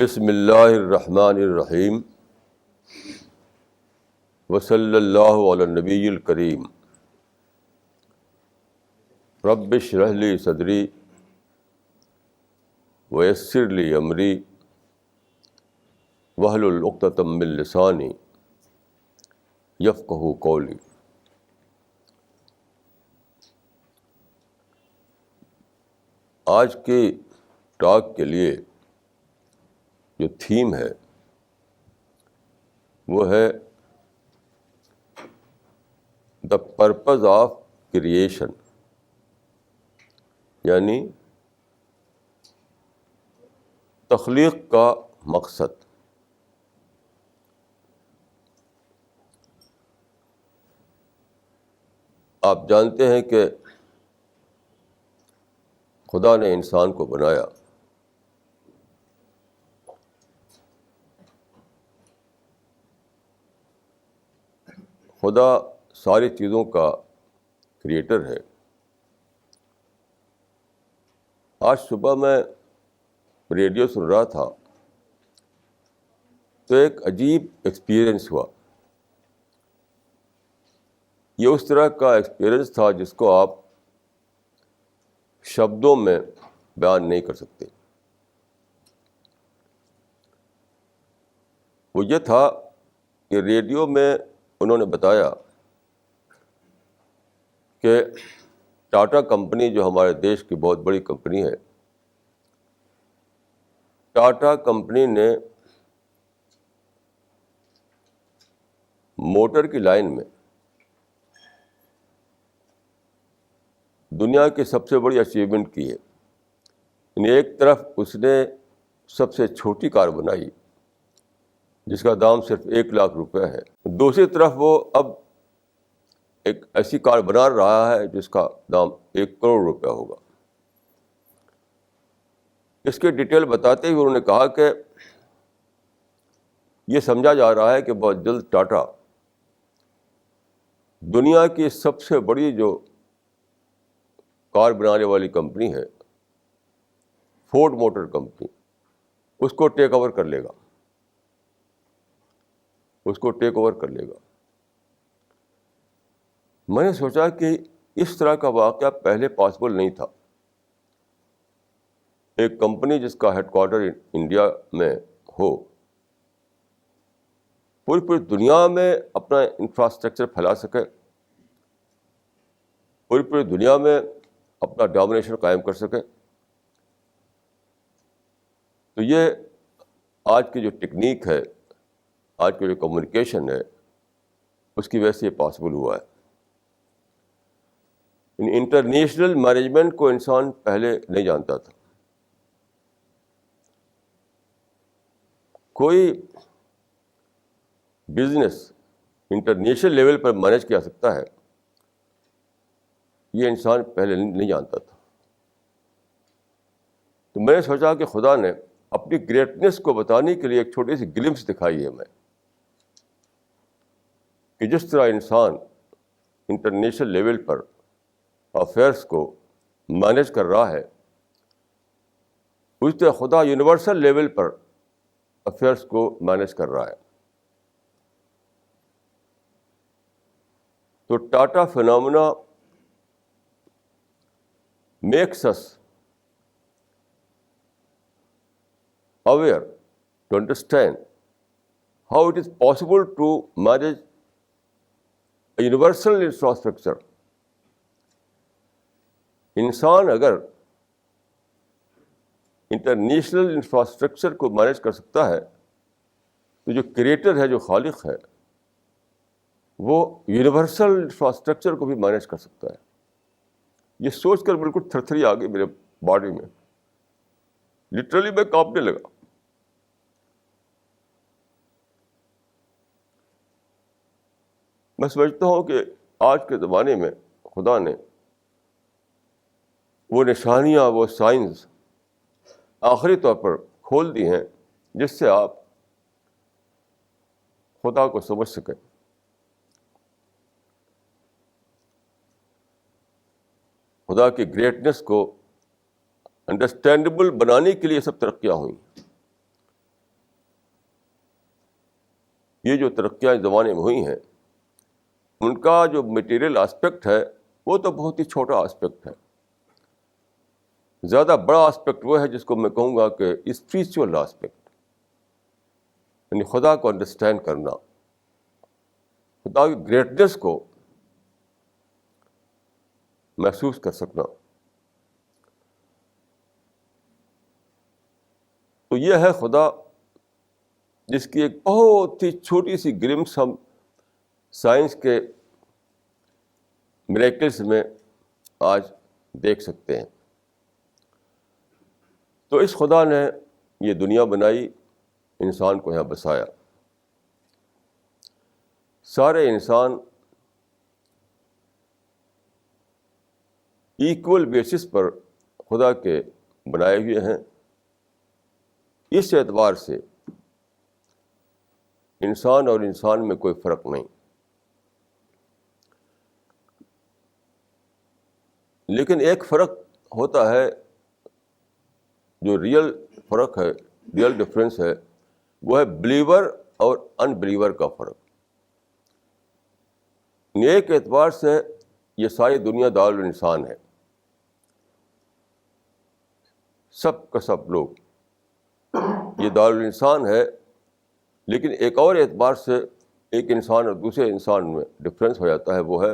بسم اللہ الرحمن الرحیم وصلی اللہ علی النبی الکریم رب اشرح لی صدری ویسر لی امری واحلل عقدۃ من لسانی یفقہوا قولی۔ آج کے ٹاک کے لیے جو تھیم ہے وہ ہے دا پرپز آف کریشن، یعنی تخلیق کا مقصد۔ آپ جانتے ہیں کہ خدا نے انسان کو بنایا، خدا ساری چیزوں کا کریٹر ہے۔ آج صبح میں ریڈیو سن رہا تھا تو ایک عجیب ایکسپیرئنس ہوا۔ یہ اس طرح کا ایکسپیرئنس تھا جس کو آپ شبدوں میں بیان نہیں کر سکتے۔ وہ یہ تھا کہ ریڈیو میں انہوں نے بتایا کہ ٹاٹا کمپنی، جو ہمارے دیش کی بہت بڑی کمپنی ہے، ٹاٹا کمپنی نے موٹر کی لائن میں دنیا کی سب سے بڑی اچیومنٹ کی ہے۔ یعنی ایک طرف اس نے سب سے چھوٹی کار بنائی جس کا دام صرف 1,00,000 روپے ہے، دوسری طرف وہ اب ایک ایسی کار بنا رہا ہے جس کا دام 1 کروڑ روپے ہوگا۔ اس کے ڈیٹیل بتاتے ہوئے انہوں نے کہا کہ یہ سمجھا جا رہا ہے کہ بہت جلد ٹاٹا دنیا کی سب سے بڑی جو کار بنانے والی کمپنی ہے، فورڈ موٹر کمپنی، اس کو ٹیک اوور کر لے گا، اس کو ٹیک اوور کر لے گا۔ میں نے سوچا کہ اس طرح کا واقعہ پہلے پاسبل نہیں تھا۔ ایک کمپنی جس کا ہیڈ کوارٹر انڈیا میں ہو، پوری دنیا میں اپنا انفراسٹرکچر پھیلا سکے، پوری دنیا میں اپنا ڈومینیشن قائم کر سکے، تو یہ آج کی جو ٹیکنیک ہے، آج کی جو کمیونیکیشن ہے، اس کی وجہ سے یہ پاسبل ہوا ہے۔ انٹرنیشنل مینجمنٹ کو انسان پہلے نہیں جانتا تھا۔ کوئی بزنس انٹرنیشنل لیول پر مینیج کیا سکتا ہے، یہ انسان پہلے نہیں جانتا تھا۔ تو میں نے سوچا کہ خدا نے اپنی گریٹنس کو بتانے کے لیے ایک چھوٹی سی گلمس دکھائی ہے میں، کہ جس طرح انسان انٹرنیشنل لیول پر افیئرس کو مینیج کر رہا ہے، اس طرح خدا یونیورسل لیول پر افیئرس کو مینیج کر رہا ہے۔ تو ٹاٹا phenomena makes us aware to understand how it is possible to manage a universal infrastructure۔ انسان اگر انٹرنیشنل انفراسٹرکچر کو مینیج کر سکتا ہے تو جو کریٹر ہے، جو خالق ہے، وہ یونیورسل انفراسٹرکچر کو بھی مینیج کر سکتا ہے۔ یہ سوچ کر بالکل تھرتھری آ گئی میرے باڈی میں، لٹرلی میں کانپنے لگا۔ میں سمجھتا ہوں کہ آج کے زمانے میں خدا نے وہ نشانیاں، وہ سائنس آخری طور پر کھول دی ہیں جس سے آپ خدا کو سمجھ سکیں۔ خدا کی گریٹنس کو انڈرسٹینڈیبل بنانے کے لیے سب ترقیاں ہوئیں۔ یہ جو ترقیاں اس زمانے میں ہوئی ہیں ان کا جو مٹیریل آسپیکٹ ہے وہ تو بہت ہی چھوٹا آسپیکٹ ہے. زیادہ بڑا آسپیکٹ وہ ہے جس کو میں کہوں گا کہ اسپریچول آسپیکٹ، یعنی خدا کو انڈرسٹینڈ کرنا، خدا کی گریٹنس کو محسوس کر سکنا. تو یہ ہے خدا جس کی ایک بہت ہی چھوٹی سی گلمس ہم سائنس کے میریکلز میں آج دیکھ سکتے ہیں. تو اس خدا نے یہ دنیا بنائی، انسان کو یہاں بسایا. سارے انسان ایکول بیسس پر خدا کے بنائے ہوئے ہیں. اس اعتبار سے انسان اور انسان میں کوئی فرق نہیں. لیکن ایک فرق ہوتا ہے جو ریئل فرق ہے، ریئل ڈفرینس ہے، وہ ہے بلیور اور ان بلیور کا فرق. ایک اعتبار سے یہ ساری دنیا دارالانسان ہے، سب کا سب لوگ یہ دارالانسان ہے. لیکن ایک اور اعتبار سے ایک انسان اور دوسرے انسان میں ڈفرینس ہو جاتا ہے، وہ ہے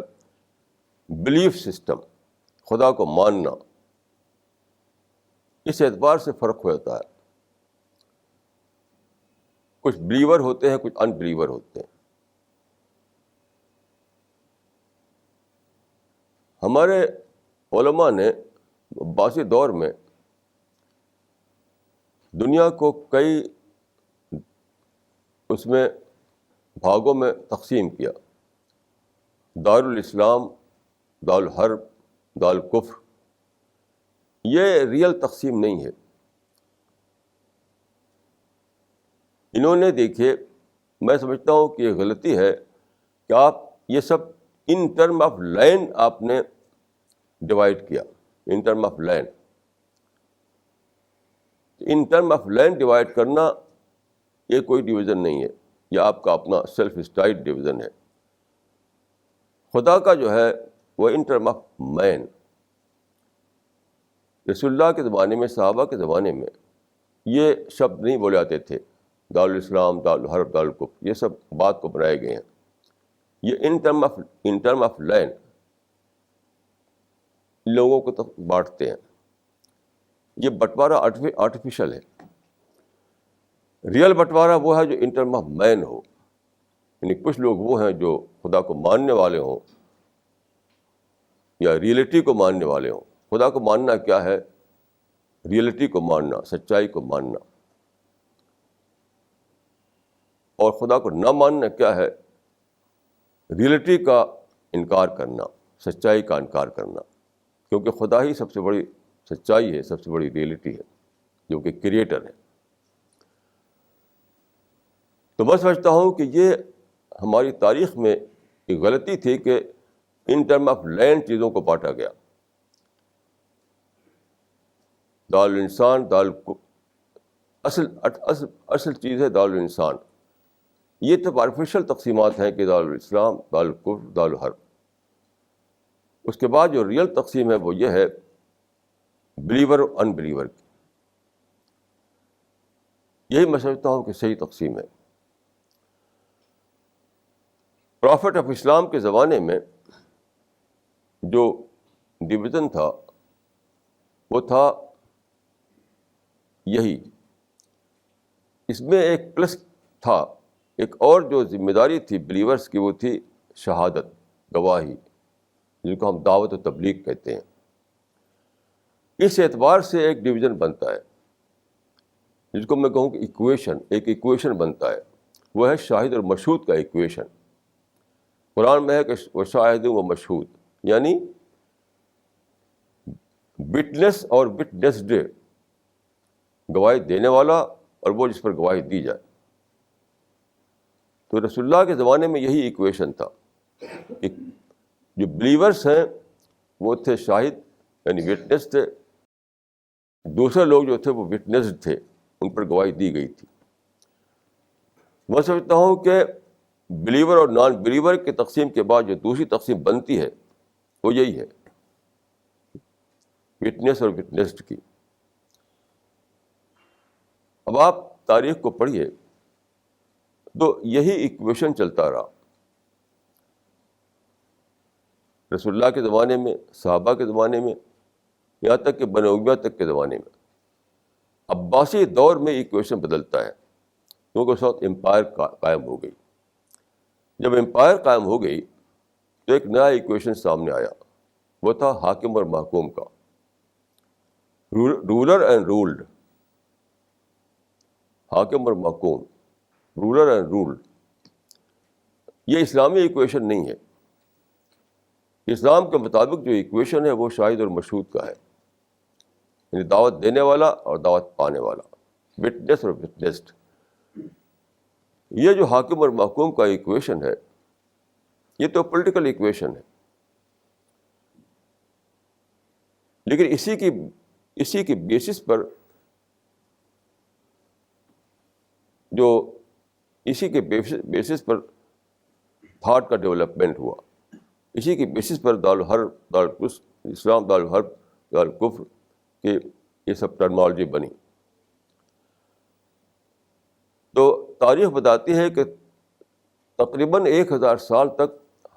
بلیف سسٹم، خدا کو ماننا. اس اعتبار سے فرق ہو جاتا ہے. کچھ بلیور ہوتے ہیں، کچھ ان بلیور ہوتے ہیں. ہمارے علماء نے باسی دور میں دنیا کو کئی اس میں بھاگوں میں تقسیم کیا. دارالاسلام، دارالحرب، دارالکفر. یہ ریئل تقسیم نہیں ہے. انہوں نے دیکھیے، میں سمجھتا ہوں کہ یہ غلطی ہے کہ آپ یہ سب ان ٹرم آف لینڈ آپ نے ڈیوائڈ کیا. In term of land, in term of land divide کرنا یہ کوئی ڈویژن نہیں ہے، یہ آپ کا اپنا سیلف اسٹائلڈ ڈویژن ہے. خدا کا جو ہے وہ ان ٹرم آف مین. رسول اللہ کے زمانے میں، صحابہ کے زمانے میں یہ شبد نہیں بولے جاتے تھے. دارالاسلام، دارالحرب، دارالکفر، یہ سب بات کو بنائے گئے ہیں. یہ ان ٹرم آف لینڈ لوگوں کو تو بانٹتے ہیں. یہ بٹوارہ آرٹیفیشل ہے. ریئل بٹوارہ وہ ہے جو ان ٹرم آف مین ہو. یعنی کچھ لوگ وہ ہیں جو خدا کو ماننے والے ہوں یا ریئلٹی کو ماننے والے ہوں. خدا کو ماننا کیا ہے؟ ریئلٹی کو ماننا، سچائی کو ماننا. اور خدا کو نہ ماننا کیا ہے؟ ریئلٹی کا انکار کرنا، سچائی کا انکار کرنا. کیونکہ خدا ہی سب سے بڑی سچائی ہے، سب سے بڑی ریئلٹی ہے، جو کہ کریٹر ہے. تو میں سمجھتا ہوں کہ یہ ہماری تاریخ میں ایک غلطی تھی کہ ان ٹرم آف لینڈ چیزوں کو بانٹا گیا. دارالانسان، اصل چیز ہے دارالانسان. یہ تو آرٹیفیشل تقسیمات ہیں کہ دارالاسلام، دارالکفر، دارالحرب. اس کے بعد جو ریئل تقسیم ہے وہ یہ ہے بلیور اور ان بلیور کی. یہی میں سمجھتا ہوں کہ صحیح تقسیم ہے. پرافٹ آف اسلام کے زمانے میں جو ڈویژن تھا وہ تھا یہی. اس میں ایک پلس تھا، ایک اور جو ذمہ داری تھی بلیورس کی، وہ تھی شہادت، گواہی، جس کو ہم دعوت و تبلیغ کہتے ہیں. اس اعتبار سے ایک ڈویژن بنتا ہے جس کو میں کہوں کہ ایک ایکویشن بنتا ہے. وہ ہے شاہد اور مشہود کا ایکویشن. قرآن میں ہے کہ وہ شاہد و مشہود، یعنی وٹنس اور وٹنسڈ، گواہی دینے والا اور وہ جس پر گواہی دی جائے. تو رسول اللہ کے زمانے میں یہی ایکویشن تھا. جو بلیورس ہیں وہ تھے شاہد، یعنی وٹنس تھے. دوسرے لوگ جو تھے وہ وٹنسڈ تھے، ان پر گواہی دی گئی تھی. میں سمجھتا ہوں کہ بلیور اور نان بلیور کی تقسیم کے بعد جو دوسری تقسیم بنتی ہے وہ یہی ہے، وٹنس اور وٹنسڈ کی. اب آپ تاریخ کو پڑھیے تو یہی ایکویشن چلتا رہا رسول اللہ کے زمانے میں، صحابہ کے زمانے میں، یہاں تک کہ بنو امیہ تک کے زمانے میں. عباسی دور میں ایکویشن بدلتا ہے کیونکہ اس وقت امپائر قائم ہو گئی. جب امپائر قائم ہو گئی تو ایک نیا ایکویشن سامنے آیا، وہ تھا حاکم اور محکوم کا، رولر اینڈ رولڈ. حاکم اور محکوم، رولر اینڈ رولڈ. یہ اسلامی ایکویشن نہیں ہے. اسلام کے مطابق جو ایکویشن ہے وہ شاہد اور مشہود کا ہے، یعنی دعوت دینے والا اور دعوت پانے والا، وٹنس اور وٹنسڈ. یہ جو حاکم اور محکوم کا ایکویشن ہے یہ تو پولیٹیکل ایکویشن ہے، لیکن اسی کی بیسس پر بیسس پر تھاٹ کا ڈیولپمنٹ ہوا. اسی کی بیسس پر دارالحرب، دارالقدس، اسلام دارالحرب، دارالکفر کی یہ سب ٹرمنالوجی بنی. تو تاریخ بتاتی ہے کہ تقریباً 1000 سال تک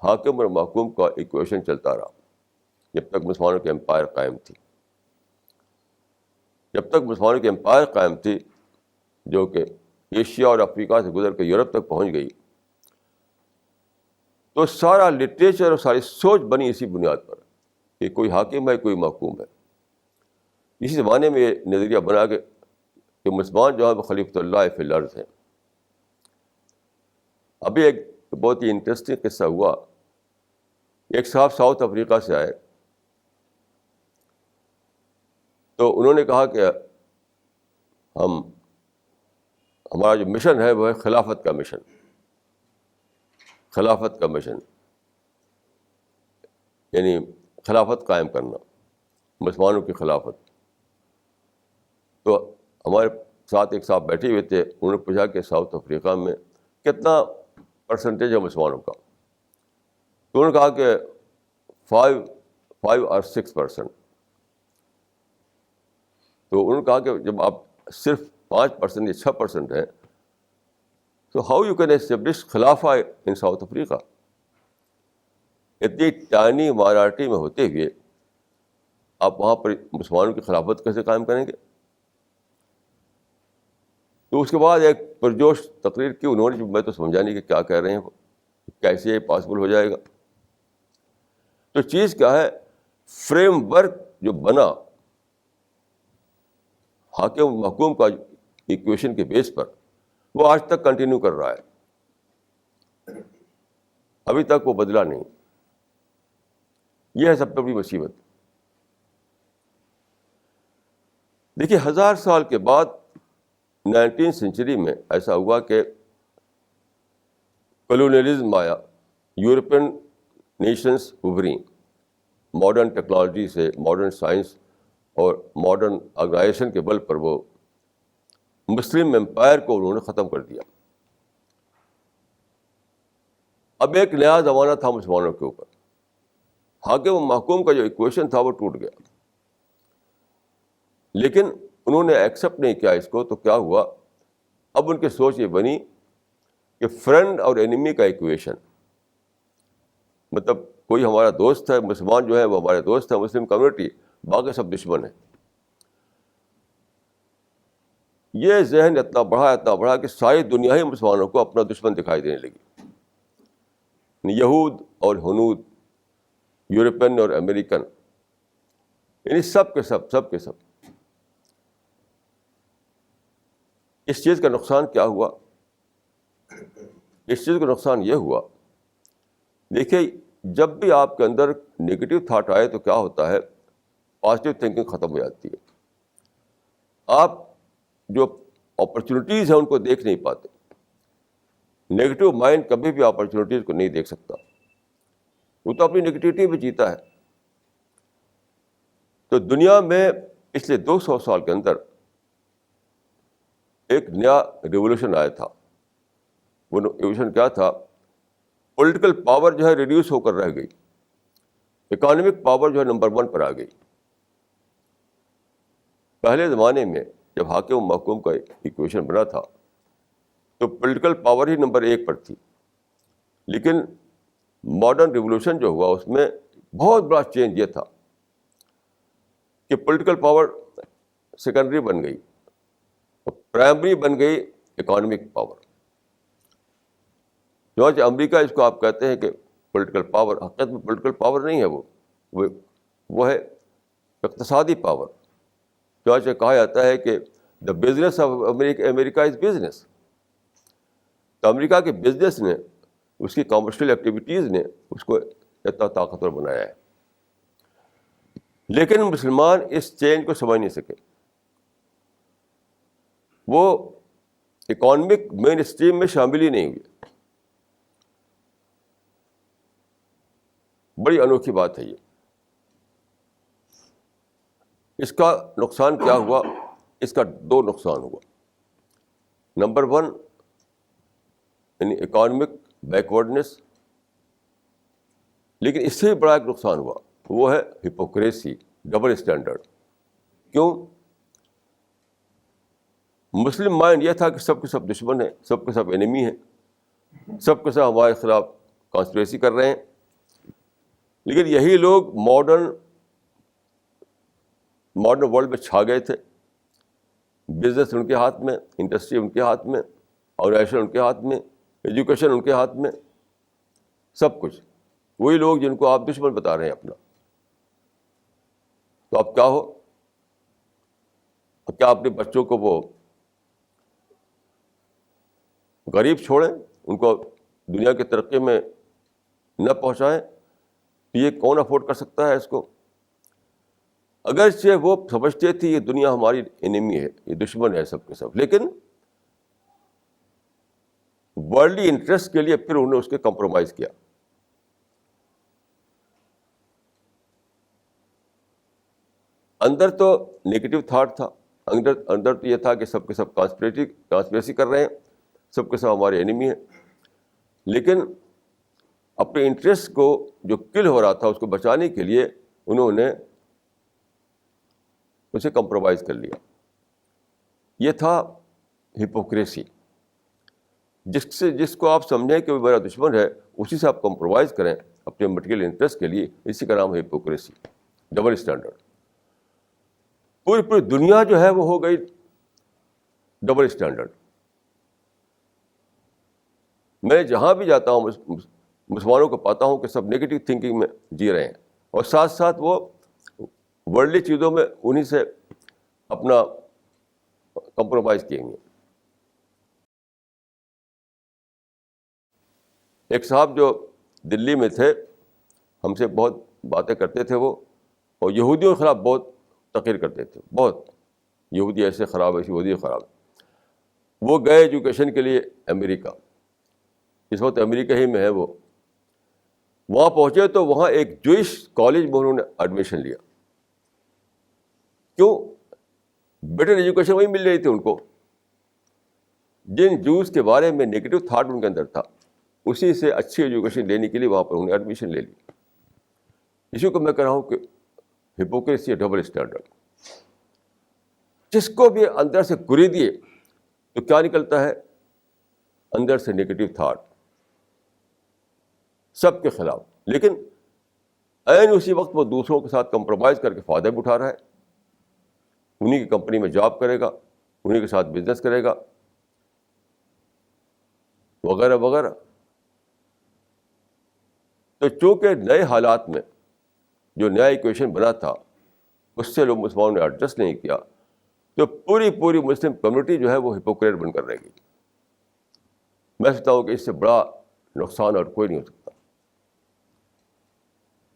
حاکم اور محکوم کا ایکویشن چلتا رہا جب تک مسلمانوں کی امپائر قائم تھی. جب تک مسلمانوں کی امپائر قائم تھی جو کہ ایشیا اور افریقہ سے گزر کے یورپ تک پہنچ گئی، تو سارا لٹریچر اور ساری سوچ بنی اسی بنیاد پر کہ کوئی حاکم ہے، کوئی محکوم ہے. اسی زمانے میں یہ نظریہ بنا کہ مسلمان جو ہے وہ خلیفۃ اللہ فی الارض ہیں. ابھی ایک بہت ہی انٹرسٹنگ قصہ ہوا. ایک صاحب ساؤتھ افریقہ سے آئے تو انہوں نے کہا کہ ہمارا جو مشن ہے وہ ہے خلافت کا مشن. خلافت کا مشن یعنی خلافت قائم کرنا، مسلمانوں کی خلافت. تو ہمارے ساتھ ایک صاحب بیٹھے ہوئے تھے، انہوں نے پوچھا کہ ساؤتھ افریقہ میں کتنا پرسنٹیج ہے مسلمانوں کا؟ تو انہوں نے کہا کہ 5 اور 6%. تو انہوں نے کہا کہ جب آپ صرف 5% یا 6% ہیں تو ہاؤ یو کین اسٹیبلش خلافہ ان ساؤتھ افریقہ؟ اتنی ٹائنی مائنارٹی میں ہوتے ہوئے آپ وہاں پر مسلمانوں کی خلافت کیسے قائم کریں گے؟ تو اس کے بعد ایک پرجوش تقریر کی انہوں نے، میں تو سمجھا نہیں کہ کیا کہہ رہے ہیں وہ، کیسے یہ پاسبل ہو جائے گا. تو چیز کیا ہے، فریم ورک جو بنا حاکم محکوم کا ایکویشن کے بیس پر، وہ آج تک کنٹینیو کر رہا ہے، ابھی تک وہ بدلا نہیں. یہ ہے سب سے بڑی مصیبت. دیکھیے 1000 سال کے بعد 19 سینچری میں ایسا ہوا کہ کولونیلزم آیا، یورپین نیشنز ابھریں ماڈرن ٹیکنالوجی سے، ماڈرن سائنس اور ماڈرن آرگنائزیشن کے بل پر. وہ مسلم امپائر کو انہوں نے ختم کر دیا. اب ایک نیا زمانہ تھا مسلمانوں کے اوپر. حاکم و محکوم کا جو ایکویشن تھا وہ ٹوٹ گیا، لیکن انہوں نے ایکسیپٹ نہیں کیا اس کو. تو کیا ہوا، اب ان کی سوچ یہ بنی کہ فرینڈ اور انیمی کا ایکویشن، مطلب کوئی ہمارا دوست ہے، مسلمان جو ہے وہ ہمارے دوست ہیں، مسلم کمیونٹی، باقی سب دشمن ہیں. یہ ذہن اتنا بڑھا کہ ساری دنیا ہی مسلمانوں کو اپنا دشمن دکھائی دینے لگی. یہود اور ہنود، یورپین اور امریکن، یعنی سب کے سب. اس چیز کا نقصان کیا ہوا؟ اس چیز کا نقصان یہ ہوا، دیکھیے جب بھی آپ کے اندر نگیٹو تھاٹ آئے تو کیا ہوتا ہے، پازیٹیو تھنکنگ ختم ہو جاتی ہے. آپ جو اپرچونیٹیز ہیں ان کو دیکھ نہیں پاتے. نیگیٹو مائنڈ کبھی بھی اپرچونیٹیز کو نہیں دیکھ سکتا، وہ تو اپنی نگیٹیوٹی میں جیتا ہے. تو دنیا میں پچھلے 200 سال کے اندر ایک نیا ریولوشن آیا تھا. وہ ریولوشن کیا تھا پولیٹیکل پاور جو ہے ریڈیوس ہو کر رہ گئی، اکانومک پاور جو ہے نمبر 1 پر آ گئی. پہلے زمانے میں جب حاکم و محکوم کا ایکویشن بنا تھا تو پولیٹیکل پاور ہی نمبر 1 پر تھی. لیکن ماڈرن ریولوشن جو ہوا اس میں بہت بڑا چینج یہ تھا کہ پولیٹیکل پاور سیکنڈری بن گئی اور پرائمری بن گئی اکانومک پاور. چنانچہ امریکہ اس کو آپ کہتے ہیں کہ پولیٹیکل پاور، حقیقت میں پولیٹیکل پاور نہیں ہے، وہ ہے اقتصادی پاور. چنانچہ کہا جاتا ہے کہ the business of America is business. تو امریکہ کے بزنس نے، اس کی کامرشل ایکٹیویٹیز نے اس کو اتنا طاقتور بنایا ہے. لیکن مسلمان اس چینج کو سمجھ نہیں سکے. وہ اکانومک مین اسٹریم میں شامل ہی نہیں ہوئے. بڑی انوکھی بات ہے یہ. اس کا نقصان کیا ہوا؟ اس کا 2 نقصان ہوا. نمبر 1 یعنی اکانومک بیکورڈنس. لیکن اس سے بھی بڑا ایک نقصان ہوا، وہ ہے ہپوکریسی، ڈبل اسٹینڈرڈ. کیوں؟ مسلم مائنڈ یہ تھا کہ سب کے سب دشمن ہیں، سب کے سب انیمی ہیں، سب کے سب ہمارے خلاف کانسپریسی کر رہے ہیں. لیکن یہی لوگ ماڈرن ورلڈ میں چھا گئے تھے. بزنس ان کے ہاتھ میں، انڈسٹری ان کے ہاتھ میں، آرگنائزیشن ان کے ہاتھ میں، ایجوکیشن ان کے ہاتھ میں، سب کچھ. وہی لوگ جن کو آپ دشمن بتا رہے ہیں اپنا. تو اب کیا ہو؟ کیا اپنے بچوں کو وہ غریب چھوڑیں، ان کو دنیا کی ترقی میں نہ پہنچائیں؟ یہ کون افورڈ کر سکتا ہے اس کو؟ اگرچہ وہ سمجھتے تھے یہ دنیا ہماری انیمی ہے، یہ دشمن ہے سب کے سب، لیکن ورلڈلی انٹرسٹ کے لیے پھر انہوں نے اس کے کمپرومائز کیا. اندر تو نیگیٹو تھاٹ تھا، اندر تو یہ تھا کہ سب کے سب کانسپریسی کر رہے ہیں، سب کے سب ہمارے انیمی ہیں. لیکن اپنے انٹرسٹ کو جو کل ہو رہا تھا اس کو بچانے کے لیے انہوں نے اسے کمپرومائز کر لیا. یہ تھا ہپوکریسی. جس کو آپ سمجھیں کہ وہ میرا دشمن ہے، اسی سے آپ کمپرومائز کریں اپنے مٹیریل انٹرسٹ کے لیے. اسی کا نام ہے ہپوکریسی، ڈبل اسٹینڈرڈ. پوری دنیا جو ہے وہ ہو گئی ڈبل اسٹینڈرڈ. میں جہاں بھی جاتا ہوں مسلمانوں کو پاتا ہوں کہ سب نیگیٹو تھنکنگ میں جی رہے ہیں، اور ساتھ ساتھ وہ ورلڈلی چیزوں میں انہی سے اپنا کمپرومائز کیے گے. ایک صاحب جو دلی میں تھے، ہم سے بہت باتیں کرتے تھے وہ، اور یہودیوں کے خلاف بہت تقریر کرتے تھے. بہت یہودی ایسے خراب، ایسے یہودی خراب. وہ گئے ایجوکیشن کے لیے امریکہ، اس وقت امریکہ ہی میں ہے وہ. وہاں پہنچے تو وہاں ایک جوئش کالج میں انہوں نے ایڈمیشن لیا. کیوں؟ بیٹر ایجوکیشن وہی مل رہی تھی ان کو. جن جوز کے بارے میں نیگیٹو تھاٹ ان کے اندر تھا، اسی سے اچھی ایجوکیشن لینے کے لیے وہاں پر انہوں نے ایڈمیشن لے لی. اسی کو میں کہہ رہا ہوں کہ ہپوکریسی، ڈبل اسٹینڈرڈ. جس کو بھی اندر سے گری دیے تو کیا نکلتا ہے؟ اندر سے نیگیٹو تھاٹ سب کے خلاف. لیکن عین اسی وقت وہ دوسروں کے ساتھ کمپرومائز کر کے فائدہ بھی اٹھا رہا ہے. انہی کی کمپنی میں جاب کرے گا، انہی کے ساتھ بزنس کرے گا، وغیرہ وغیرہ. تو چونکہ نئے حالات میں جو نیا ایکویشن بنا تھا اس سے لوگ مسلمانوں نے ایڈجسٹ نہیں کیا، تو پوری مسلم کمیونٹی جو ہے وہ ہپوکریٹ بن کر رہ گئی. میں سمجھتا ہوں کہ اس سے بڑا نقصان اور کوئی نہیں ہو سکتا.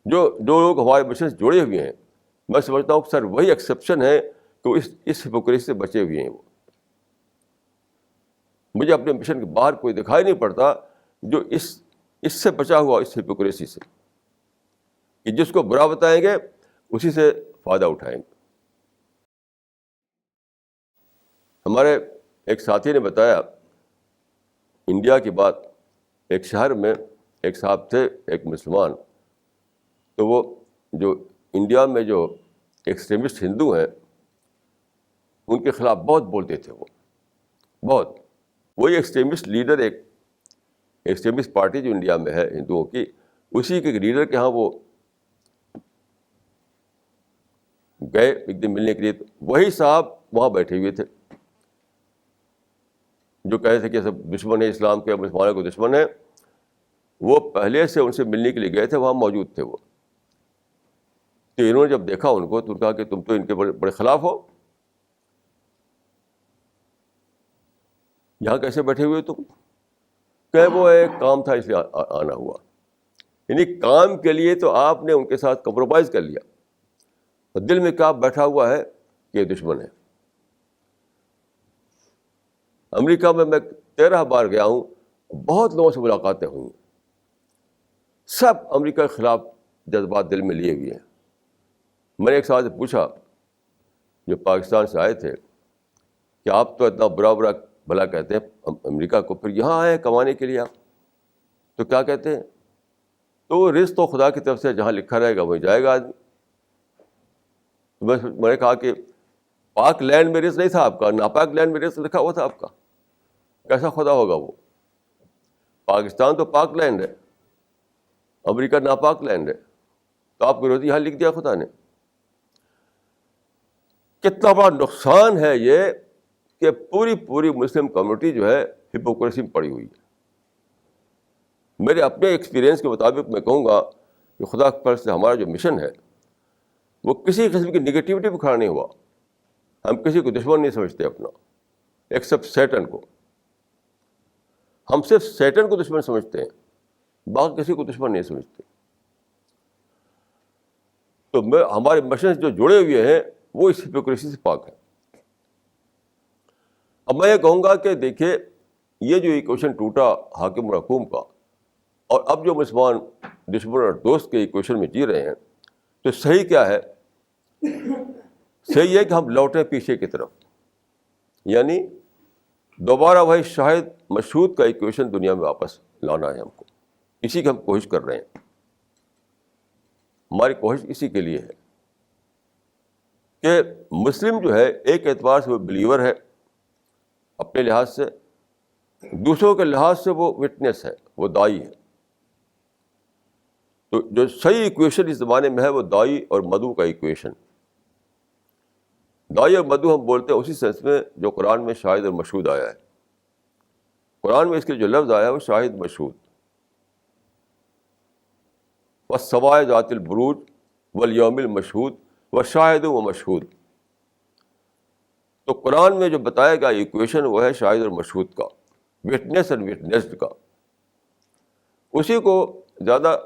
جو لوگ ہمارے مشن سے جڑے ہوئے ہیں، میں سمجھتا ہوں کہ سر وہی ایکسیپشن ہے کہ وہ اس ہپوکریسی سے بچے ہوئے ہیں. وہ مجھے اپنے مشن کے باہر کوئی دکھائی نہیں پڑتا جو اس سے بچا ہوا، اس ہپوکریسی سے، کہ جس کو برا بتائیں گے اسی سے فائدہ اٹھائیں گے. ہمارے ایک ساتھی نے بتایا، انڈیا کی بات، ایک شہر میں ایک صاحب تھے، ایک مسلمان، تو وہ جو انڈیا میں جو ایکسٹریمسٹ ہندو ہیں ان کے خلاف بہت بولتے تھے، وہ بہت. وہی ایکسٹریمسٹ لیڈر، ایک ایکسٹریمسٹ پارٹی جو انڈیا میں ہے ہندوؤں کی، اسی کے لیڈر کے ہاں وہ گئے ایک دن ملنے کے لیے. تو وہی صاحب وہاں بیٹھے ہوئے تھے جو کہے تھے کہ سب دشمن ہے اسلام کے، مسلمانوں کو دشمن ہے. وہ پہلے سے ان سے ملنے کے لیے گئے تھے، وہاں موجود تھے وہ. تو انہوں نے جب دیکھا ان کو تو کہا کہ تم تو ان کے بڑے خلاف ہو، یہاں کیسے بیٹھے ہوئے تم؟ کہ وہ ایک کام تھا اس لیے آنا ہوا. یعنی کام کے لیے تو آپ نے ان کے ساتھ کمپرومائز کر لیا، اور دل میں کیا بیٹھا ہوا ہے کہ یہ دشمن ہے. امریکہ میں 13 بار گیا ہوں، بہت لوگوں سے ملاقاتیں ہوئی، سب امریکہ کے خلاف جذبات دل میں لیے ہوئے ہیں. میں نے ایک صاحب سے پوچھا جو پاکستان سے آئے تھے کہ آپ تو اتنا برا برا بھلا کہتے ہیں امریکہ کو، پھر یہاں آئے کمانے کے لیے آپ تو کیا کہتے ہیں؟ تو رزق تو خدا کی طرف سے جہاں لکھا رہے گا وہیں جائے گا آدمی. میں نے کہا کہ پاک لینڈ میں رزق نہیں تھا آپ کا، ناپاک لینڈ میں رزق لکھا ہوا تھا آپ کا، کیسا خدا ہوگا وہ؟ پاکستان تو پاک لینڈ ہے، امریکہ ناپاک لینڈ ہے، تو آپ کو روزی یہاں لکھ دیا خدا نے. کتنا بڑا نقصان ہے یہ کہ پوری مسلم کمیونٹی جو ہے ہپوکریسی میں پڑی ہوئی ہے. میرے اپنے ایکسپیرینس کے مطابق میں کہوں گا کہ خدا کی طرف سے ہمارا جو مشن ہے وہ کسی قسم کی نگیٹیوٹی پہ کھڑا نہیں ہوا. ہم کسی کو دشمن نہیں سمجھتے اپنا، ایکسپٹ سیٹن کو. ہم صرف سیٹن کو دشمن سمجھتے ہیں، باقی کسی کو دشمن نہیں سمجھتے. تو ہمارے مشن جو جڑے ہوئے ہیں وہ اس ہپوکریسی سے پاک ہے. اب میں یہ کہوں گا کہ دیکھیے یہ جو ایکویشن ٹوٹا حاکم اور حکوم کا، اور اب جو مسلمان دشمن اور دوست کے ایکویشن میں جی رہے ہیں، تو صحیح کیا ہے؟ صحیح ہے کہ ہم لوٹیں پیچھے کی طرف، یعنی دوبارہ وہی شاہد مشہود کا ایکویشن دنیا میں واپس لانا ہے ہم کو. اسی کی ہم کوشش کر رہے ہیں. ہماری کوشش اسی کے لیے ہے کہ مسلم جو ہے ایک اعتبار سے وہ بلیور ہے اپنے لحاظ سے، دوسروں کے لحاظ سے وہ وٹنس ہے، وہ دائی ہے. تو جو صحیح ایکویشن اس زمانے میں ہے وہ دائی اور مدعو کا ایکویشن. دائی اور مدعو ہم بولتے ہیں اسی سینس میں جو قرآن میں شاہد اور مشہود آیا ہے. قرآن میں اس کے جو لفظ آیا ہے وہ شاہد مشہود. والسماء ذات البروج والیوم المشہود وشاہد و مشہود. تو قرآن میں جو بتایا گیا ایکویشن وہ ہے شاہد اور مشہود کا، وٹنس اینڈ وٹنسڈ کا. اسی کو زیادہ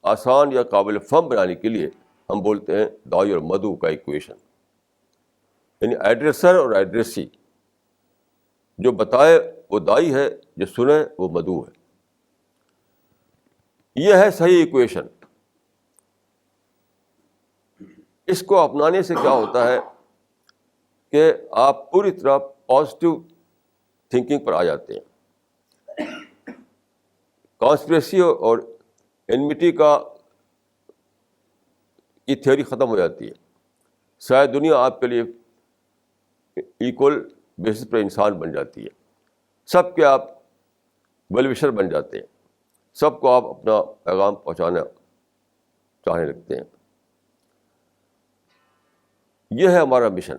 آسان یا قابل فہم بنانے کے لیے ہم بولتے ہیں دائی اور مدعو کا ایکویشن. یعنی ایڈریسر اور ایڈریسی، جو بتائے وہ دائی ہے، جو سنے وہ مدعو ہے. یہ ہے صحیح ایکویشن. اس کو اپنانے سے کیا ہوتا ہے کہ آپ پوری طرح پازیٹیو تھنکنگ پر آ جاتے ہیں. کانسپریسی اور انمیٹی کی تھیوری ختم ہو جاتی ہے. ساری دنیا آپ کے لیے ایکول بیسس پر انسان بن جاتی ہے. سب کے آپ ویل وشر بن جاتے ہیں، سب کو آپ اپنا پیغام پہنچانا چاہنے لگتے ہیں. یہ ہے ہمارا مشن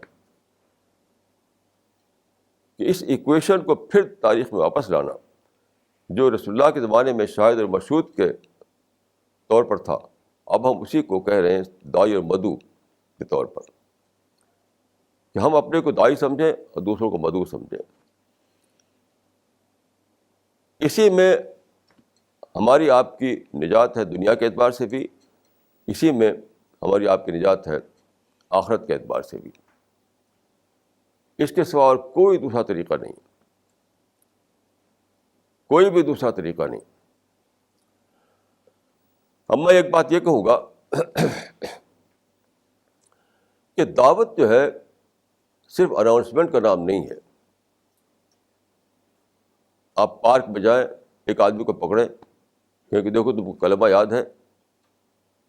کہ اس ایکویشن کو پھر تاریخ میں واپس لانا. جو رسول اللہ کے زمانے میں شاہد اور مشہود کے طور پر تھا، اب ہم اسی کو کہہ رہے ہیں دائی اور مدعو کے طور پر، کہ ہم اپنے کو دائی سمجھیں اور دوسروں کو مدعو سمجھیں. اسی میں ہماری آپ کی نجات ہے دنیا کے اعتبار سے بھی، اسی میں ہماری آپ کی نجات ہے آخرت کے اعتبار سے بھی. اس کے سوا اور کوئی دوسرا طریقہ نہیں، کوئی بھی دوسرا طریقہ نہیں. اب میں ایک بات یہ کہوں گا کہ دعوت جو ہے صرف اناؤنسمنٹ کا نام نہیں ہے. آپ پارک میں جائیں، ایک آدمی کو پکڑیں کہ دیکھو تم کو کلمہ یاد ہے،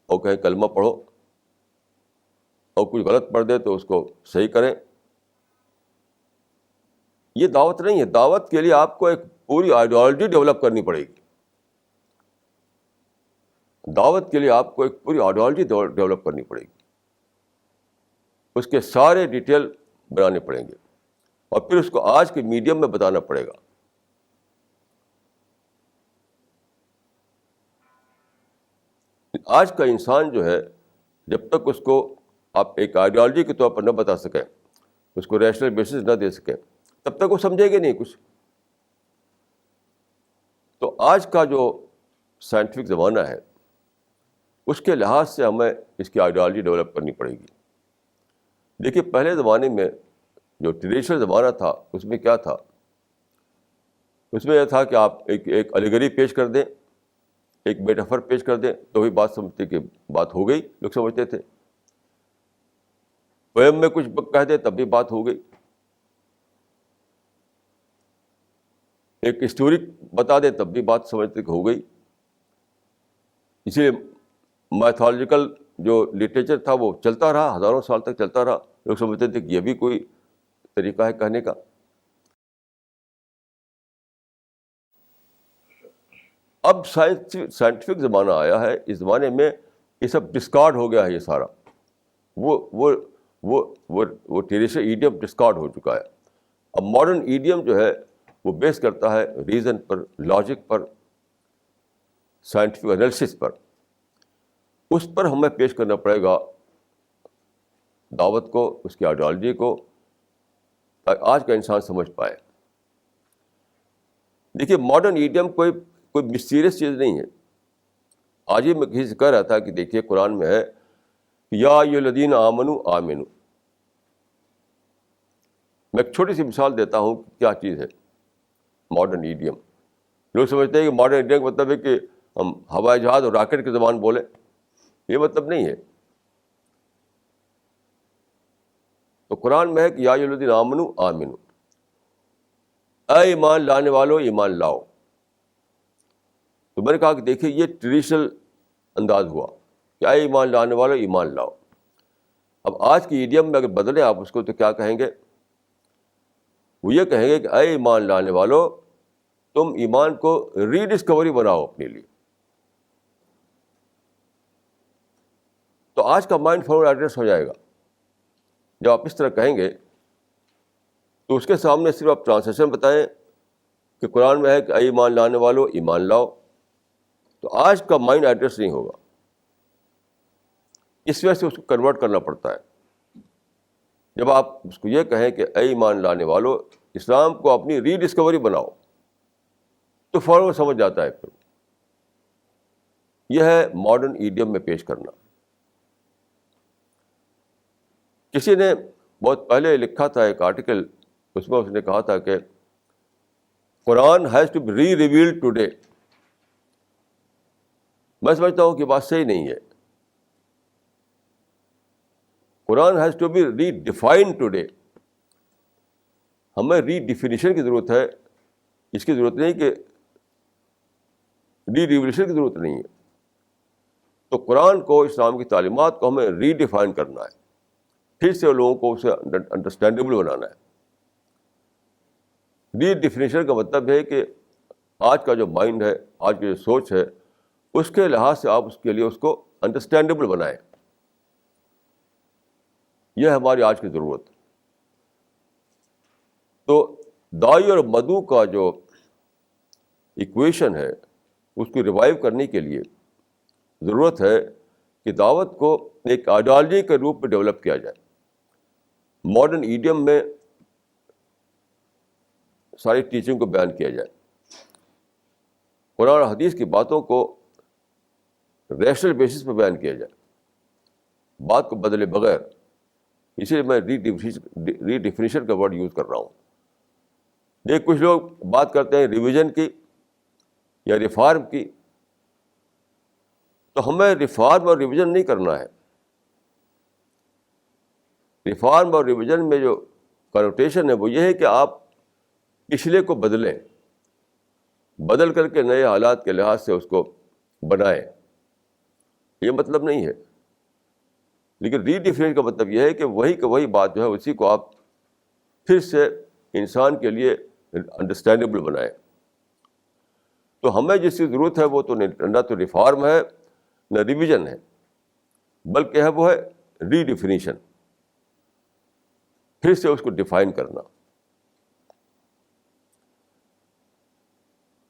اور کہیں کلمہ پڑھو، اور کچھ غلط پڑھ دے تو اس کو صحیح کریں. یہ دعوت نہیں ہے. دعوت کے لیے آپ کو ایک پوری آئیڈیالوجی ڈیولپ کرنی پڑے گی. دعوت کے لیے آپ کو ایک پوری آئیڈیالوجی ڈیولپ کرنی پڑے گی. اس کے سارے ڈیٹیل بنانے پڑیں گے، اور پھر اس کو آج کے میڈیم میں بتانا پڑے گا. آج کا انسان جو ہے، جب تک اس کو آپ ایک آئیڈیالوجی کے طور پر نہ بتا سکیں، اس کو ریشنل بیسس نہ دے سکیں، تب تک وہ سمجھے گے نہیں کچھ. تو آج کا جو سائنٹیفک زمانہ ہے، اس کے لحاظ سے ہمیں اس کی آئیڈیالوجی ڈیولپ کرنی پڑے گی. دیکھیے پہلے زمانے میں جو ٹریڈیشنل زمانہ تھا، اس میں کیا تھا؟ اس میں یہ تھا کہ آپ ایک الیگری پیش کر دیں، ایک میٹافر پیش کر دیں تو بھی بات سمجھتے کہ بات ہو گئی. لوگ سمجھتے تھے. پویم میں کچھ کہہ دیں تب بھی بات ہو گئی. ایک اسٹوری بتا دیں تب بھی بات سمجھتے کہ ہو گئی. اسی لیے میتھولوجیکل جو لٹریچر تھا وہ چلتا رہا، ہزاروں سال تک چلتا رہا. لوگ سمجھتے تھے کہ یہ بھی کوئی طریقہ ہے کہنے کا. اب سائنٹیفک زمانہ آیا ہے. اس زمانے میں یہ سب ڈسکارڈ ہو گیا ہے. یہ سارا وہ ٹریڈیشنل ایڈیم ڈسکارڈ ہو چکا ہے. اب ماڈرن ایڈیم جو ہے وہ بیس کرتا ہے ریزن پر، لاجک پر، سائنٹیفک انالیسس پر. اس پر ہمیں پیش کرنا پڑے گا دعوت کو، اس کی آئیڈیالوجی کو، تاکہ آج کا انسان سمجھ پائے. دیکھیے ماڈرن ایڈیم کوئی مسٹیریس چیز نہیں ہے. آج ہی میں کسی سے کہہ رہا تھا کہ دیکھیے قرآن میں ہے یا ایھا الذین آمنوا آمنوا. میں ایک چھوٹی سی مثال دیتا ہوں کہ کیا چیز ہے ماڈرن ایڈیم. لوگ سمجھتے ہیں کہ ماڈرن ایڈیم کا مطلب ہے کہ ہم ہوائی جہاز اور راکٹ کی زبان بولیں. یہ مطلب نہیں ہے. تو قرآن میں ہے کہ یا ایھا الذین آمنوا آمنوا، اے ایمان لانے والو ایمان لاؤ. تو میں نے کہا کہ دیکھیے یہ ٹریڈیشنل انداز ہوا کہ اے ایمان لانے والو ایمان لاؤ. اب آج کی ایڈیم میں اگر بدلیں آپ اس کو تو کیا کہیں گے؟ وہ یہ کہیں گے کہ اے ایمان لانے والو تم ایمان کو ری ڈسکوری بناؤ اپنے لیے. تو آج کا مائنڈ فارورڈ ایڈریس ہو جائے گا. جب آپ اس طرح کہیں گے تو اس کے سامنے صرف آپ ٹرانسلیشن بتائیں کہ قرآن میں ہے کہ اے ایمان لانے والو ایمان لاؤ، تو آج کا مائنڈ ایڈریس نہیں ہوگا. اس وجہ سے اس کو کنورٹ کرنا پڑتا ہے. جب آپ اس کو یہ کہیں کہ اے ایمان لانے والو اسلام کو اپنی ری ڈسکوری بناؤ، تو فوراً وہ سمجھ جاتا ہے. پھر یہ ہے ماڈرن ایڈیم میں پیش کرنا. کسی نے بہت پہلے لکھا تھا ایک آرٹیکل، اس میں اس نے کہا تھا کہ Quran has to be re revealed today. میں سمجھتا ہوں کہ بات صحیح نہیں ہے. Quran has to be redefined today. ہمیں ری ڈیفینیشن کی ضرورت ہے. اس کی ضرورت نہیں کہ ری ریولیوشن کی ضرورت نہیں ہے. تو قرآن کو، اسلام کی تعلیمات کو ہمیں ری ڈیفائن کرنا ہے، پھر سے لوگوں کو اسے انڈرسٹینڈیبل بنانا ہے. ری ڈیفینیشن کا مطلب ہے کہ آج کا جو مائنڈ ہے، آج کی جو سوچ ہے، اس کے لحاظ سے آپ اس کے لیے اس کو انڈرسٹینڈیبل بنائیں. یہ ہے ہماری آج کی ضرورت. تو دائی اور مدعو کا جو ایکویشن ہے اس کو ریوائیو کرنے کے لیے ضرورت ہے کہ دعوت کو ایک آئیڈیالوجی کے روپ میں ڈیولپ کیا جائے. ماڈرن ایڈیم میں ساری ٹیچنگ کو بیان کیا جائے. قرآن اور حدیث کی باتوں کو ریشنل بیسس پہ بیان کیا جائے، بات کو بدلے بغیر. اسی لیے میں ری ڈیفینیشن کا ورڈ یوز کر رہا ہوں. دیکھ کچھ لوگ بات کرتے ہیں ریویژن کی یا ریفارم کی، تو ہمیں ریفارم اور ریویژن نہیں کرنا ہے. ریفارم اور ریویژن میں جو کنوٹیشن ہے وہ یہ ہے کہ آپ پچھلے کو بدلیں، بدل کر کے نئے حالات کے لحاظ سے اس کو بنائیں، یہ مطلب نہیں ہے. لیکن ری ڈیفائن کا مطلب یہ ہے کہ وہی بات جو ہے اسی کو آپ پھر سے انسان کے لیے انڈرسٹینڈیبل بنائیں. تو ہمیں جس کی ضرورت ہے وہ تو نہ تو ریفارم ہے نہ ریویژن ہے، بلکہ وہ ہے ری ڈیفینیشن، پھر سے اس کو ڈیفائن کرنا.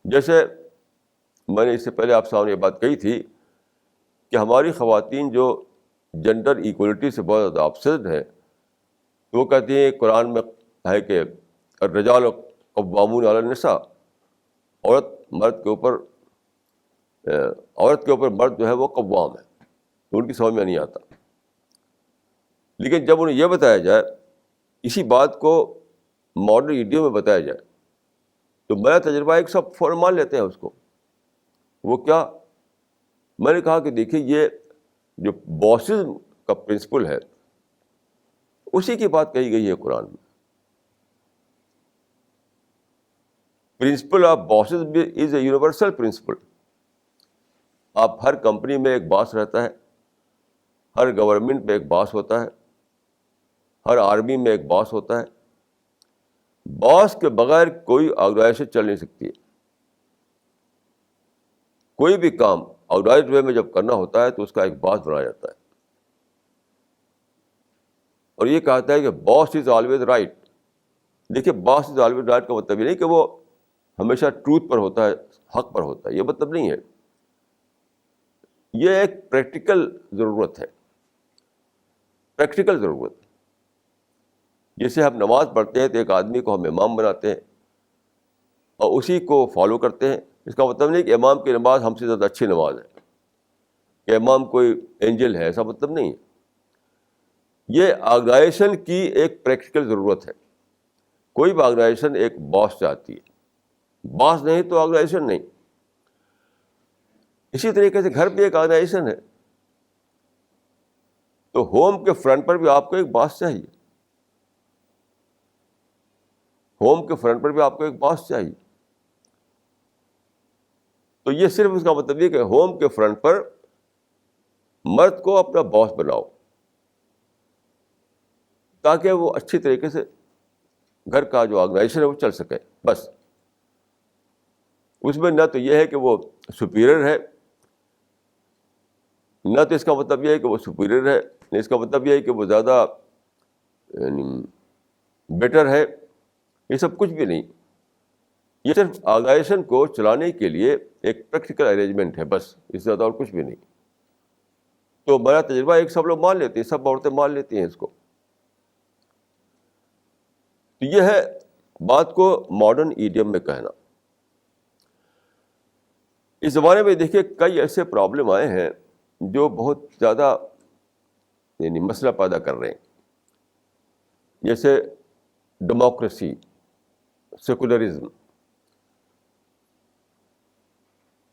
جیسے میں نے اس سے پہلے آپ سامنے یہ بات کہی تھی کہ ہماری خواتین جو جینڈر ایکولیٹی سے بہت زیادہ آبسیسڈ ہیں، تو وہ کہتی ہیں قرآن میں ہے کہ الرجال قوامون علی النساء، عورت کے اوپر مرد جو ہے وہ قوام ہے. تو ان کی سمجھ میں نہیں آتا. لیکن جب انہیں یہ بتایا جائے، اسی بات کو ماڈرن ایڈیو میں بتایا جائے، تو میرا تجربہ ایک سب فوراً مان لیتے ہیں اس کو. وہ کیا؟ میں نے کہا کہ دیکھیے یہ جو باسزم کا پرنسپل ہے اسی کی بات کہی گئی ہے قرآن میں. Principle of bossism is a universal principle. آپ ہر کمپنی میں ایک باس رہتا ہے، ہر گورنمنٹ میں ایک باس ہوتا ہے، ہر آرمی میں ایک باس ہوتا ہے. باس کے بغیر کوئی آرگنائزیشن چل نہیں سکتی ہے. کوئی بھی کام آرگنائزڈ وے میں جب کرنا ہوتا ہے تو اس کا ایک باس بنایا جاتا ہے. اور یہ کہتا ہے کہ باس از آلویز رائٹ. دیکھیے باس از آلویز رائٹ کا مطلب یہ نہیں کہ وہ ہمیشہ ٹروتھ پر ہوتا ہے، حق پر ہوتا ہے، یہ مطلب نہیں ہے. یہ ایک پریکٹیکل ضرورت ہے، پریکٹیکل ضرورت. جیسے ہم نماز پڑھتے ہیں تو ایک آدمی کو ہم امام بناتے ہیں اور اسی کو فالو کرتے ہیں. اس کا مطلب نہیں کہ امام کی نماز ہم سے زیادہ اچھی نماز ہے، کہ امام کوئی اینجل ہے، ایسا مطلب نہیں ہے. یہ آرگنائزیشن کی ایک پریکٹیکل ضرورت ہے. کوئی بھی آرگنائزیشن ایک باس چاہتی ہے، باس نہیں تو آرگنائزیشن نہیں. اسی طریقے سے گھر بھی ایک آرگنائزیشن ہے. تو ہوم کے فرنٹ پر بھی آپ کو ایک باس چاہیے، ہوم کے فرنٹ پر بھی آپ کو ایک باس چاہیے. تو یہ صرف اس کا مطلب یہ کہ ہوم کے فرنٹ پر مرد کو اپنا باس بناؤ تاکہ وہ اچھی طریقے سے گھر کا جو آرگنائزیشن ہے وہ چل سکے. بس اس میں نہ تو یہ ہے کہ وہ سپیریئر ہے، نہ تو اس کا مطلب یہ ہے کہ وہ سپیریئر ہے، نہ اس کا مطلب یہ ہے کہ وہ زیادہ بیٹر ہے. یہ سب کچھ بھی نہیں. یہ صرف آرگنائزیشن کو چلانے کے لیے ایک پریکٹیکل ارینجمنٹ ہے، بس اس سے زیادہ اور کچھ بھی نہیں. تو میرا تجربہ ایک سب لوگ مان لیتے ہیں، سب عورتیں مان لیتی ہیں اس کو. تو یہ ہے بات کو ماڈرن ایڈیم میں کہنا. اس زمانے میں دیکھیے کئی ایسے پرابلم آئے ہیں جو بہت زیادہ مسئلہ پیدا کر رہے ہیں، جیسے ڈیموکریسی، سیکولرزم،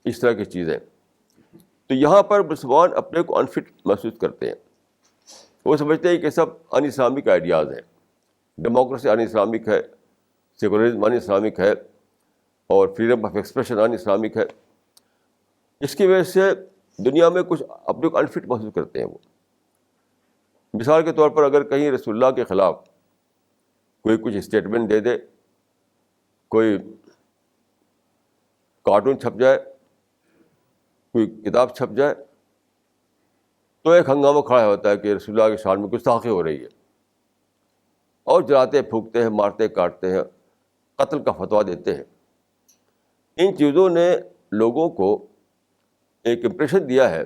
اس طرح کی چیزیں. تو یہاں پر مسلمان اپنے کو انفٹ محسوس کرتے ہیں. وہ سمجھتے ہیں کہ سب ان اسلامک آئیڈیاز ہیں. ڈیموکریسی ان اسلامک ہے، سیکولرزم ان اسلامک ہے، اور freedom of expression in Islamic ہے. اس کی وجہ سے دنیا میں کچھ اپنے کو انفٹ محسوس کرتے ہیں. وہ مثال کے طور پر اگر کہیں رسول اللہ کے خلاف کوئی کچھ اسٹیٹمنٹ دے دے، کوئی کارٹون چھپ جائے، کوئی کتاب چھپ جائے، تو ایک ہنگامہ کھڑا ہوتا ہے کہ رسول اللہ کی شان میں گستاخی ہو رہی ہے، اور جلاتے پھونکتے ہیں، مارتے کاٹتے ہیں، قتل کا فتویٰ دیتے ہیں. ان چیزوں نے لوگوں کو ایک امپریشن دیا ہے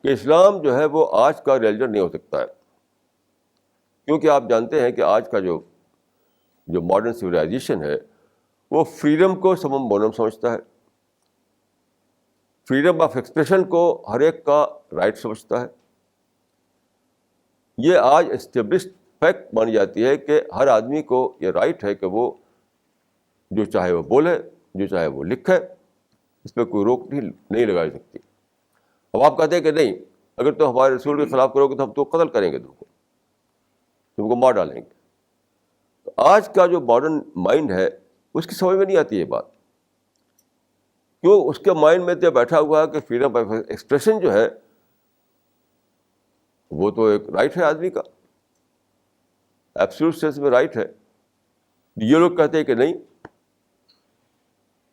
کہ اسلام جو ہے وہ آج کا ریلیجن نہیں ہو سکتا ہے. کیونکہ آپ جانتے ہیں کہ آج کا جو ماڈرن سویلائزیشن ہے وہ فریڈم کو سمم بونم سمجھتا ہے، فریڈم آف ایکسپریشن کو ہر ایک کا رائٹ سمجھتا ہے. یہ آج اسٹیبلشڈ فیکٹ مانی جاتی ہے کہ ہر آدمی کو یہ رائٹ ہے کہ وہ جو چاہے وہ بولے، جو چاہے وہ لکھے، اس پہ کوئی روک نہیں لگائی سکتی. اب آپ کہتے ہیں کہ نہیں، اگر تو ہمارے رسول کے خلاف کرو گے تو ہم تو قتل کریں گے، تم کو مار ڈالیں گے. آج کا جو ماڈرن مائنڈ ہے اس کی سمجھ میں نہیں آتی یہ بات کیوں اس کے مائنڈ میں تو بیٹھا ہوا ہے کہ فریڈم آف ایکسپریشن جو ہے وہ تو ایک رائٹ ہے آدمی کا, ایبسولوٹ سینس میں رائٹ ہے. یہ لوگ کہتے ہیں کہ نہیں.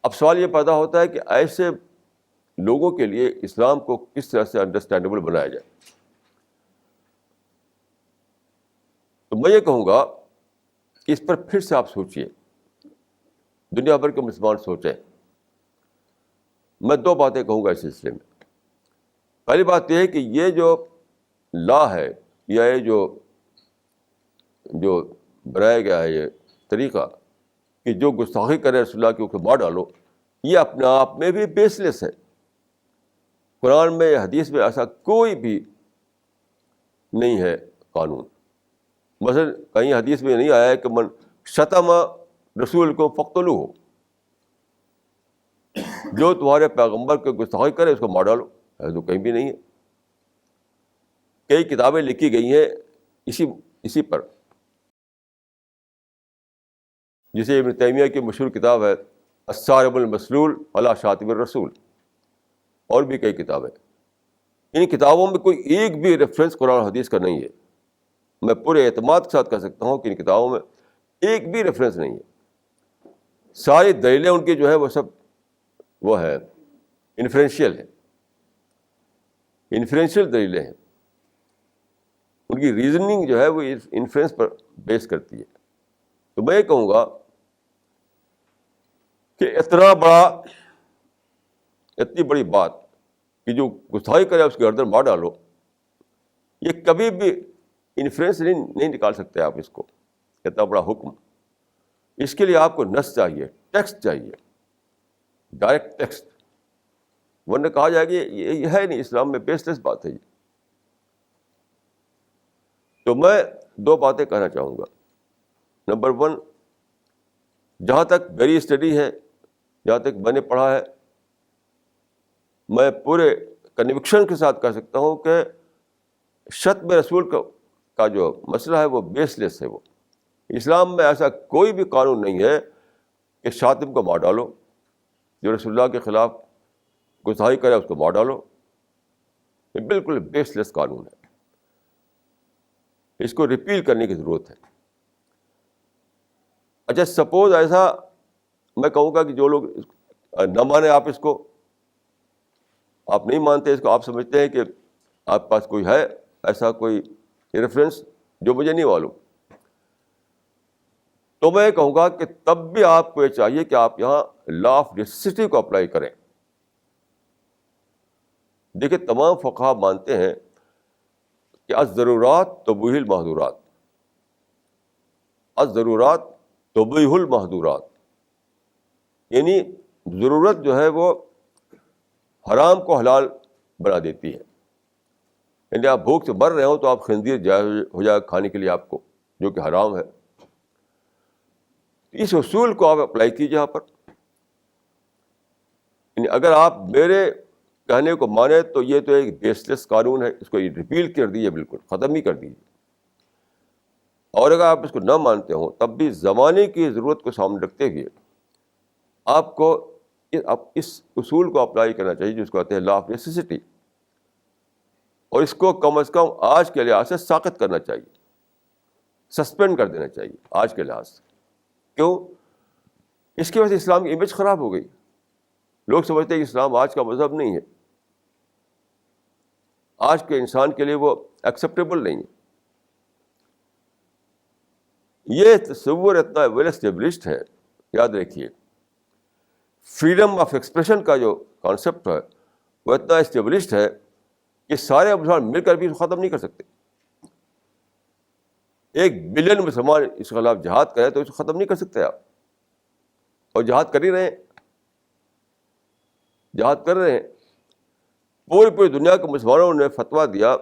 اب سوال یہ پیدا ہوتا ہے کہ ایسے لوگوں کے لیے اسلام کو کس طرح سے انڈرسٹینڈیبل بنایا جائے. تو میں یہ کہوں گا کہ اس پر پھر سے آپ سوچیے, دنیا بھر کے مسلمان سوچیں. میں دو باتیں کہوں گا اس سلسلے میں. پہلی بات یہ ہے کہ یہ جو لا ہے یا یہ جو بنایا گیا ہے یہ طریقہ کہ جو گستاخی کرے رسول اللہ کی اسے مار ڈالو, یہ اپنے آپ میں بھی بیس لیس ہے. قرآن میں یا حدیث میں ایسا کوئی بھی نہیں ہے قانون. مثلا کہیں حدیث میں نہیں آیا ہے کہ من شتم رسول کو فقتلوہ, جو تمہارے پیغمبر کے گستاخی کرے اس کو مار ڈالو, ایسا تو کہیں بھی نہیں ہے. کئی کتابیں لکھی گئی ہیں اسی پر, جسے ابن تیمیہ کی مشہور کتاب ہے الصارم المسلول علی شاتم الرسول, اور بھی کئی کتابیں. ان کتابوں میں کوئی ایک بھی ریفرنس قرآن حدیث کا نہیں ہے. میں پورے اعتماد کے ساتھ کہہ سکتا ہوں کہ ان کتابوں میں ایک بھی ریفرنس نہیں ہے. ساری دلیلیں ان کی جو ہے وہ سب وہ ہے انفرینشیل ہے, انفرینشیل دلیلیں ہیں. ان کی ریزننگ جو ہے وہ انفرینس پر بیس کرتی ہے. تو میں یہ کہوں گا کہ اتنی بڑی بات کہ جو گستاخی کرے اس کی گردن مار ڈالو, یہ کبھی بھی انفرینس نہیں نکال سکتے آپ اس کو. اتنا بڑا حکم, اس کے لیے آپ کو نص چاہیے, ٹیکسٹ چاہیے, ڈائریکٹ ٹیکسٹ. ورنہ کہا جائے کہ یہ ہے نہیں, اسلام میں بیس لیس بات ہے یہ. تو میں دو باتیں کہنا چاہوں گا. نمبر 1, جہاں تک میری اسٹڈی ہے, جہاں تک میں نے پڑھا ہے, میں پورے کنوکشن کے ساتھ کہہ سکتا ہوں کہ شتم رسول کا جو مسئلہ ہے وہ بیس لیس ہے. وہ اسلام میں ایسا کوئی بھی قانون نہیں ہے کہ شاتم کو مار ڈالو, جو رسول اللہ کے خلاف گستاخی کرے اس کو مار ڈالو. یہ بالکل بیس لیس قانون ہے. اس کو ریپیل کرنے کی ضرورت ہے. اچھا سپوز ایسا میں کہوں گا کہ جو لوگ نہ مانے, آپ اس کو آپ نہیں مانتے, اس کو آپ سمجھتے ہیں کہ آپ پاس کوئی ہے ایسا کوئی ریفرنس جو مجھے نہیں معلوم, تو میں یہ کہوں گا کہ تب بھی آپ کو یہ چاہیے کہ آپ یہاں لا آف نیسیسٹی کو اپلائی کریں. دیکھیں تمام فقہا مانتے ہیں کہ الضرورات تبیح المحظورات, الضرورات تبیح المحظورات, یعنی ضرورت جو ہے وہ حرام کو حلال بنا دیتی ہے. یعنی آپ بھوک سے مر رہے ہو تو آپ خنزیر جائز ہو جائے کھانے کے لیے آپ کو, جو کہ حرام ہے. اس اصول کو آپ اپلائی کیجیے یہاں پر. یعنی اگر آپ میرے کہنے کو مانیں تو یہ تو ایک بیس لیس قانون ہے, اس کو ریپیل کر دیجیے, بالکل ختم ہی کر دیجیے. اور اگر آپ اس کو نہ مانتے ہوں تب بھی زمانے کی ضرورت کو سامنے رکھتے ہوئے آپ کو اس اصول کو اپلائی کرنا چاہیے جس کو کہتے ہیں لا آف نیسیسٹی, اور اس کو کم از کم آج کے لحاظ سے ساقط کرنا چاہیے, سسپینڈ کر دینا چاہیے آج کے لحاظ سے. کیوں؟ اس کی وجہ سے اسلام کی امیج خراب ہو گئی. لوگ سمجھتے ہیں کہ اسلام آج کا مذہب نہیں ہے, آج کے انسان کے لیے وہ ایکسیپٹیبل نہیں ہے. یہ تصور اتنا ویل اسٹیبلشڈ ہے, یاد رکھیے. فریڈم آف ایکسپریشن کا جو کانسیپٹ ہے وہ اتنا اسٹیبلشڈ ہے کہ سارے مسلمان مل کر بھی اس کو ختم نہیں کر سکتے. 1 بلین مسلمان اس کے خلاف جہاد کرے تو اس کو ختم نہیں کر سکتے آپ, اور جہاد کر ہی رہے ہیں, جہاد کر رہے ہیں. پوری دنیا کے مسلمانوں نے فتویٰ دیا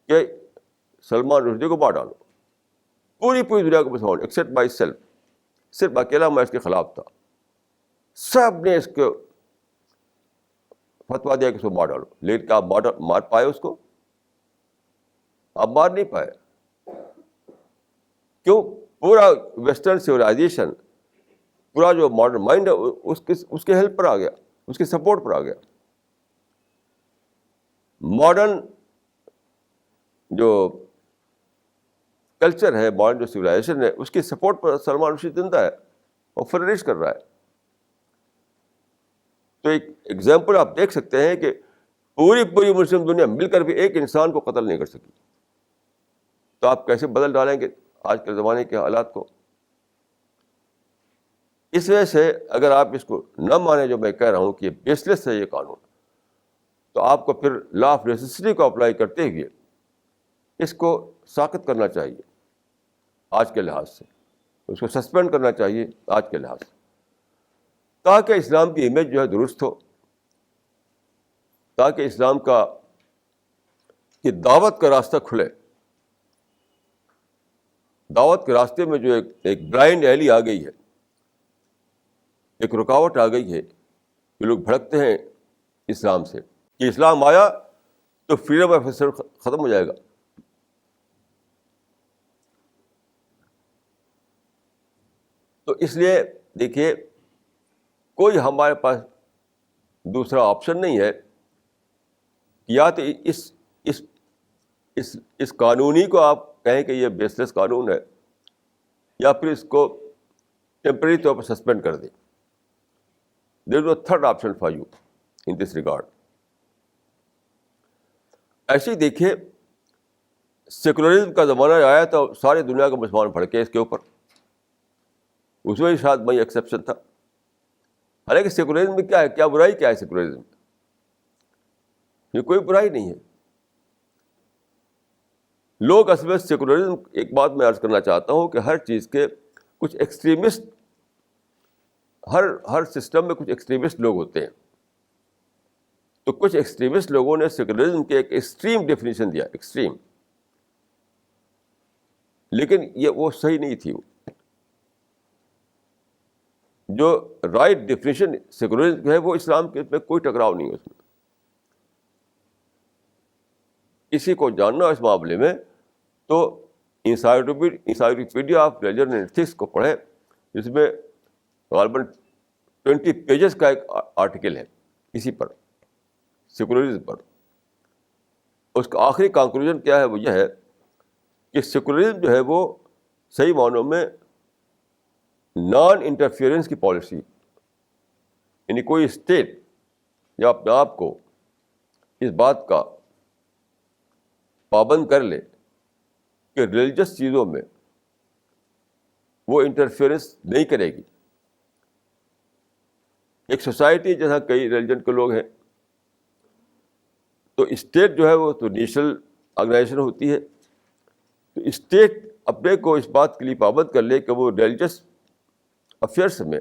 کہ سلمان رشدی کو مار ڈالو. پوری دنیا کے مسلمان ایکسیپٹ بائی سیلف, صرف اکیلا میں اس کے خلاف تھا. سب نے اس کو فتویٰ دیا کہ اس کو مار ڈالو. لیکن کیا آپ مار پائے اس کو؟ آپ مار نہیں پائے. کیوں؟ پورا ویسٹرن سویلائزیشن, پورا جو ماڈرن مائنڈ ہے اس کے ہیلپ پر آ گیا, اس کی سپورٹ پر آ گیا. ماڈرن جو کلچر ہے, ماڈرن جو سویلائزیشن ہے, اس کی سپورٹ پر سلمان رشدی زندہ ہے اور فلرش کر رہا ہے. تو ایک ایگزامپل آپ دیکھ سکتے ہیں کہ پوری مسلم دنیا مل کر بھی ایک انسان کو قتل نہیں کر سکی. تو آپ کیسے بدل ڈالیں گے آج کے زمانے کے حالات کو؟ اس وجہ سے اگر آپ اس کو نہ مانیں جو میں کہہ رہا ہوں کہ یہ بیس لیس ہے یہ قانون, تو آپ کو پھر لا آف نیسیسٹی کو اپلائی کرتے ہوئے اس کو ساقط کرنا چاہیے آج کے لحاظ سے, اس کو سسپینڈ کرنا چاہیے آج کے لحاظ سے, تاکہ اسلام کی امیج جو ہے درست ہو, تاکہ اسلام کا کی دعوت کا راستہ کھلے. دعوت کے راستے میں جو ایک بلائنڈ ایلی آ گئی ہے, ایک رکاوٹ آ گئی ہے کہ لوگ بھڑکتے ہیں اسلام سے کہ اسلام آیا تو فریڈم آف اسپیچ ختم ہو جائے گا. تو اس لیے دیکھیے, کوئی ہمارے پاس دوسرا آپشن نہیں ہے کہ یا تو اس قانونی کو آپ کہیں کہ یہ بیس لیس قانون ہے, یا پھر اس کو ٹیمپرری طور پر سسپینڈ کر دیں. There is no third option for you in this regard. ایسے ہی دیکھیے, سیکولرزم کا زمانہ آیا تو ساری دنیا کے مسلمان بھڑکے اس کے اوپر. اس میں شاید میں ایکسیپشن تھا. حالانکہ سیکولرزم میں کیا ہے, کیا برائی کیا ہے سیکولرزم میں؟ یہ کوئی برائی نہیں ہے. لوگ اصل میں سیکولرزم, ایک بات میں عرض کرنا چاہتا ہوں کہ ہر چیز کے کچھ ایکسٹریمسٹ, ہر سسٹم میں کچھ ایکسٹریمسٹ لوگ ہوتے ہیں. تو کچھ ایکسٹریمسٹ لوگوں نے سیکولرزم کے ایک ایکسٹریم ڈیفینیشن دیا, ایکسٹریم, لیکن وہ صحیح نہیں تھی. جو رائٹ ڈیفینیشن سیکولرزم کی ہے وہ اسلام کے میں کوئی ٹکراؤ نہیں ہے اس میں. کسی کو جاننا اس معاملے میں تو encyclopaedia of religion and ethics کو پڑھے, جس میں غالباً 20 پیجز کا ایک آرٹیکل ہے اسی پر, سیکولرزم پر. اس کا آخری کنکلوژن کیا ہے, وہ یہ ہے کہ سیکولرزم جو ہے وہ صحیح معنوں میں نان انٹرفیئرنس کی پالیسی, یعنی کوئی اسٹیٹ یا اپنے آپ کو اس بات کا پابند کر لے کہ ریلیجس چیزوں میں وہ انٹرفیئرنس نہیں کرے گی. ایک سوسائٹی جیسا کئی ریلیجن کے لوگ ہیں, تو اسٹیٹ جو ہے وہ تو نیشنل آرگنائزیشن ہوتی ہے, تو اسٹیٹ اپنے کو اس بات کے لیے پابند کر لے کہ وہ ریلیجس افیئرس میں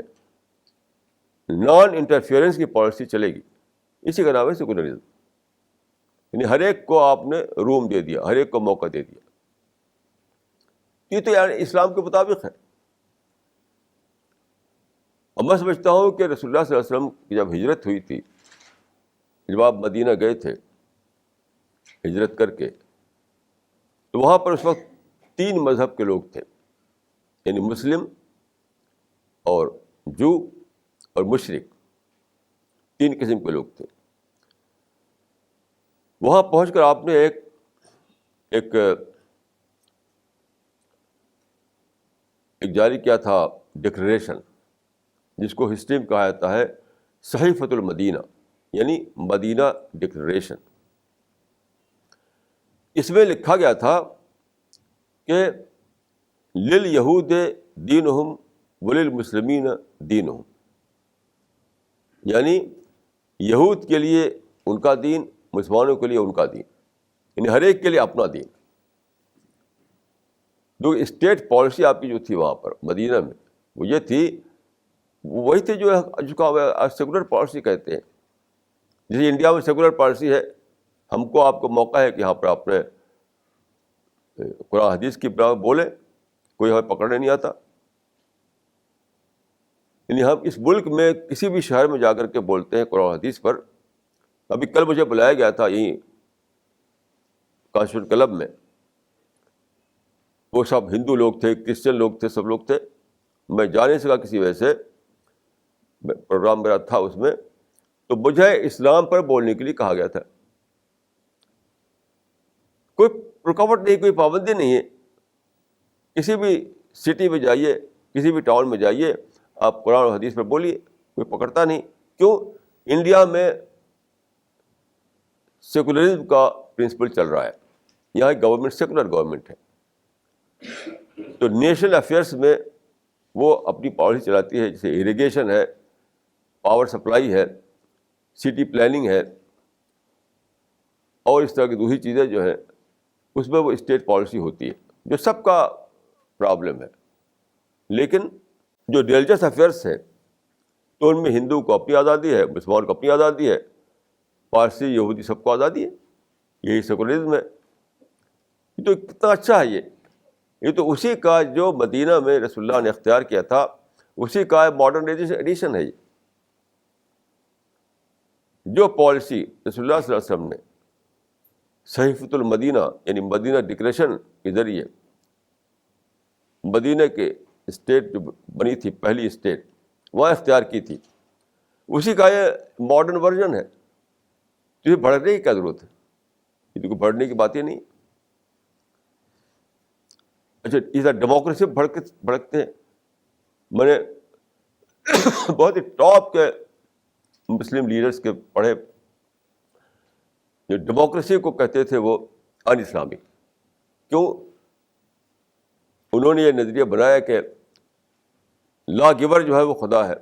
نان انٹرفیئرنس کی پالیسی چلے گی. اسی کا نام ہے سیکولرزم. یعنی ہر ایک کو آپ نے روم دے دیا, ہر ایک کو موقع دے دیا. یہ تو یعنی اسلام کے مطابق ہے. اور میں سمجھتا ہوں کہ رسول اللہ صلی اللہ علیہ وسلم کی جب ہجرت ہوئی تھی, جب آپ مدینہ گئے تھے ہجرت کر کے, تو وہاں پر اس وقت 3 مذہب کے لوگ تھے, یعنی مسلم اور جو اور مشرک, 3 قسم کے لوگ تھے. وہاں پہنچ کر آپ نے ایک جاری کیا تھا ڈکلریشن, جس کو ہسٹری میں کہا جاتا ہے صحیفۃ المدینہ, یعنی مدینہ ڈکلریشن. اس میں لکھا گیا تھا کہ للیہود دینہم وللمسلمین دینہم, یعنی یہود کے لیے ان کا دین, مسلمانوں کے لیے ان کا دین, یعنی ہر ایک کے لیے اپنا دین. جو اسٹیٹ پالیسی آپ کی جو تھی وہاں پر مدینہ میں, وہ یہ تھی, وہی تھی جو سیکولر پالیسی کہتے ہیں. جیسے انڈیا میں سیکولر پالیسی ہے, ہم کو آپ کو موقع ہے کہ یہاں پر آپ نے قرآن حدیث کی بنا بولیں, کوئی ہمیں پکڑنے نہیں آتا. یعنی ہم اس ملک میں کسی بھی شہر میں جا کر کے بولتے ہیں قرآن حدیث پر. ابھی کل مجھے بلایا گیا تھا یہیں کانسٹیٹیوٹ کلب میں, وہ سب ہندو لوگ تھے, کرسچن لوگ تھے, سب لوگ تھے. میں جا نہیں سکا کسی وجہ سے, پروگرام میرا تھا اس میں, تو بجائے اسلام پر بولنے کے لیے کہا گیا تھا. کوئی رکاوٹ نہیں, کوئی پابندی نہیں ہے. کسی بھی سٹی میں جائیے, کسی بھی ٹاؤن میں جائیے, آپ قرآن اور حدیث پر بولیے, کوئی پکڑتا نہیں. کیوں؟ انڈیا میں سیکولرزم کا پرنسپل چل رہا ہے. یہاں گورنمنٹ سیکولر گورنمنٹ ہے, تو نیشنل افیئرس میں وہ اپنی پالیسی چلاتی ہے, جیسے اریگیشن ہے, پاور سپلائی ہے, سٹی پلاننگ ہے, اور اس طرح کی دوسری چیزیں جو ہیں اس میں وہ اسٹیٹ پالیسی ہوتی ہے, جو سب کا پرابلم ہے. لیکن جو ریلیجس افیئرس ہیں تو ان میں ہندو کو اپنی آزادی ہے, مسلمان کو اپنی آزادی ہے, پارسی یہودی سب کو آزادی ہے. یہی سیکولرزم ہے. یہ تو کتنا اچھا ہے. یہ تو اسی کا جو مدینہ میں رسول اللہ نے اختیار کیا تھا, اسی کا ماڈرن ایڈیشن ہے. یہ جو پالیسی رسول اللہ صلی اللہ علیہ وسلم نے صحیفۃ المدینہ یعنی مدینہ ڈکریشن کے ذریعے مدینہ کے اسٹیٹ جو بنی تھی, پہلی اسٹیٹ وہاں اختیار کی تھی, اسی کا یہ ماڈرن ورژن ہے. تو یہ بڑھنے کی کیا ضرورت ہے؟ یہ تو کوئی بڑھنے کی بات ہی نہیں. اچھا, اس ڈیموکریسی بھڑکتے ہیں. میں نے بہت ہی ٹاپ کے مسلم لیڈرز کے پڑھے, جو ڈیموکریسی کو کہتے تھے وہ ان اسلامک. کیوں؟ انہوں نے یہ نظریہ بنایا کہ لا گیور جو ہے وہ خدا ہے,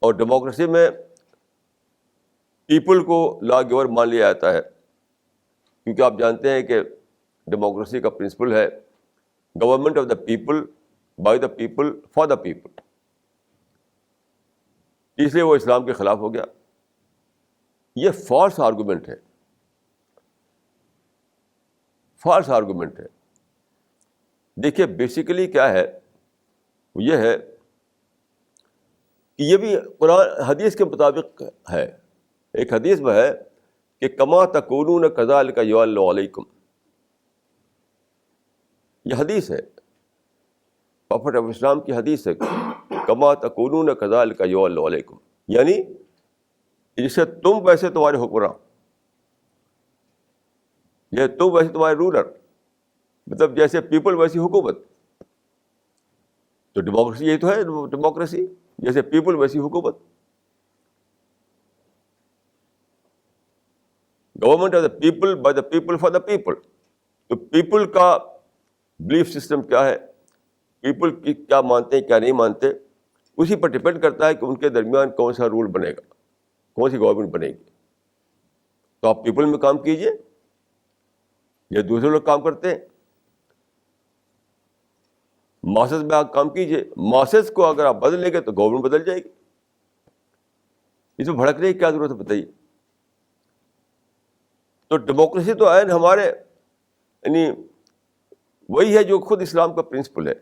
اور ڈیموکریسی میں پیپل کو لا گیور مان لیا جاتا ہے, کیونکہ آپ جانتے ہیں کہ ڈیموکریسی کا پرنسپل ہے government of the people, by the people, for the people. اس لیے وہ اسلام کے خلاف ہو گیا. یہ فالس آرگومنٹ ہے, فالس آرگومنٹ ہے. دیکھیے بیسیکلی کیا ہے, وہ یہ ہے کہ یہ بھی قرآن حدیث کے مطابق ہے. ایک حدیث میں ہے کہ کما تکونون کذالک یولی علیکم. یہ حدیث ہے, پروفیٹ آف اسلام کی حدیث ہے, کما تکونون کذالک یولی علیکم, یعنی جیسے تم ویسے تمہارے حکمراں, یہ تم ویسے تمہارے رولر, مطلب جیسے پیپل ویسی حکومت. تو ڈیموکریسی یہی تو ہے, ڈیموکریسی جیسے پیپل ویسی حکومت. Government of the people, by the people, for the people. تو پیپل کا بلیف سسٹم کیا ہے, پیپل کی کیا مانتے ہیں کیا نہیں مانتے, اسی پر ڈپینڈ کرتا ہے کہ ان کے درمیان کون سا رول بنے گا, کون سی گورنمنٹ بنے گی. تو آپ پیپل میں کام کیجئے یا دوسرے لوگ کام کرتے ہیں, ماسز میں آپ کام کیجئے. ماسز کو اگر آپ بدل لیں گے تو گورنمنٹ بدل جائے گی. اس میں بھڑکنے کی کیا ضرورت ہے بتائیے. تو ڈیموکریسی تو عین ہمارے یعنی وہی ہے جو خود اسلام کا پرنسپل ہے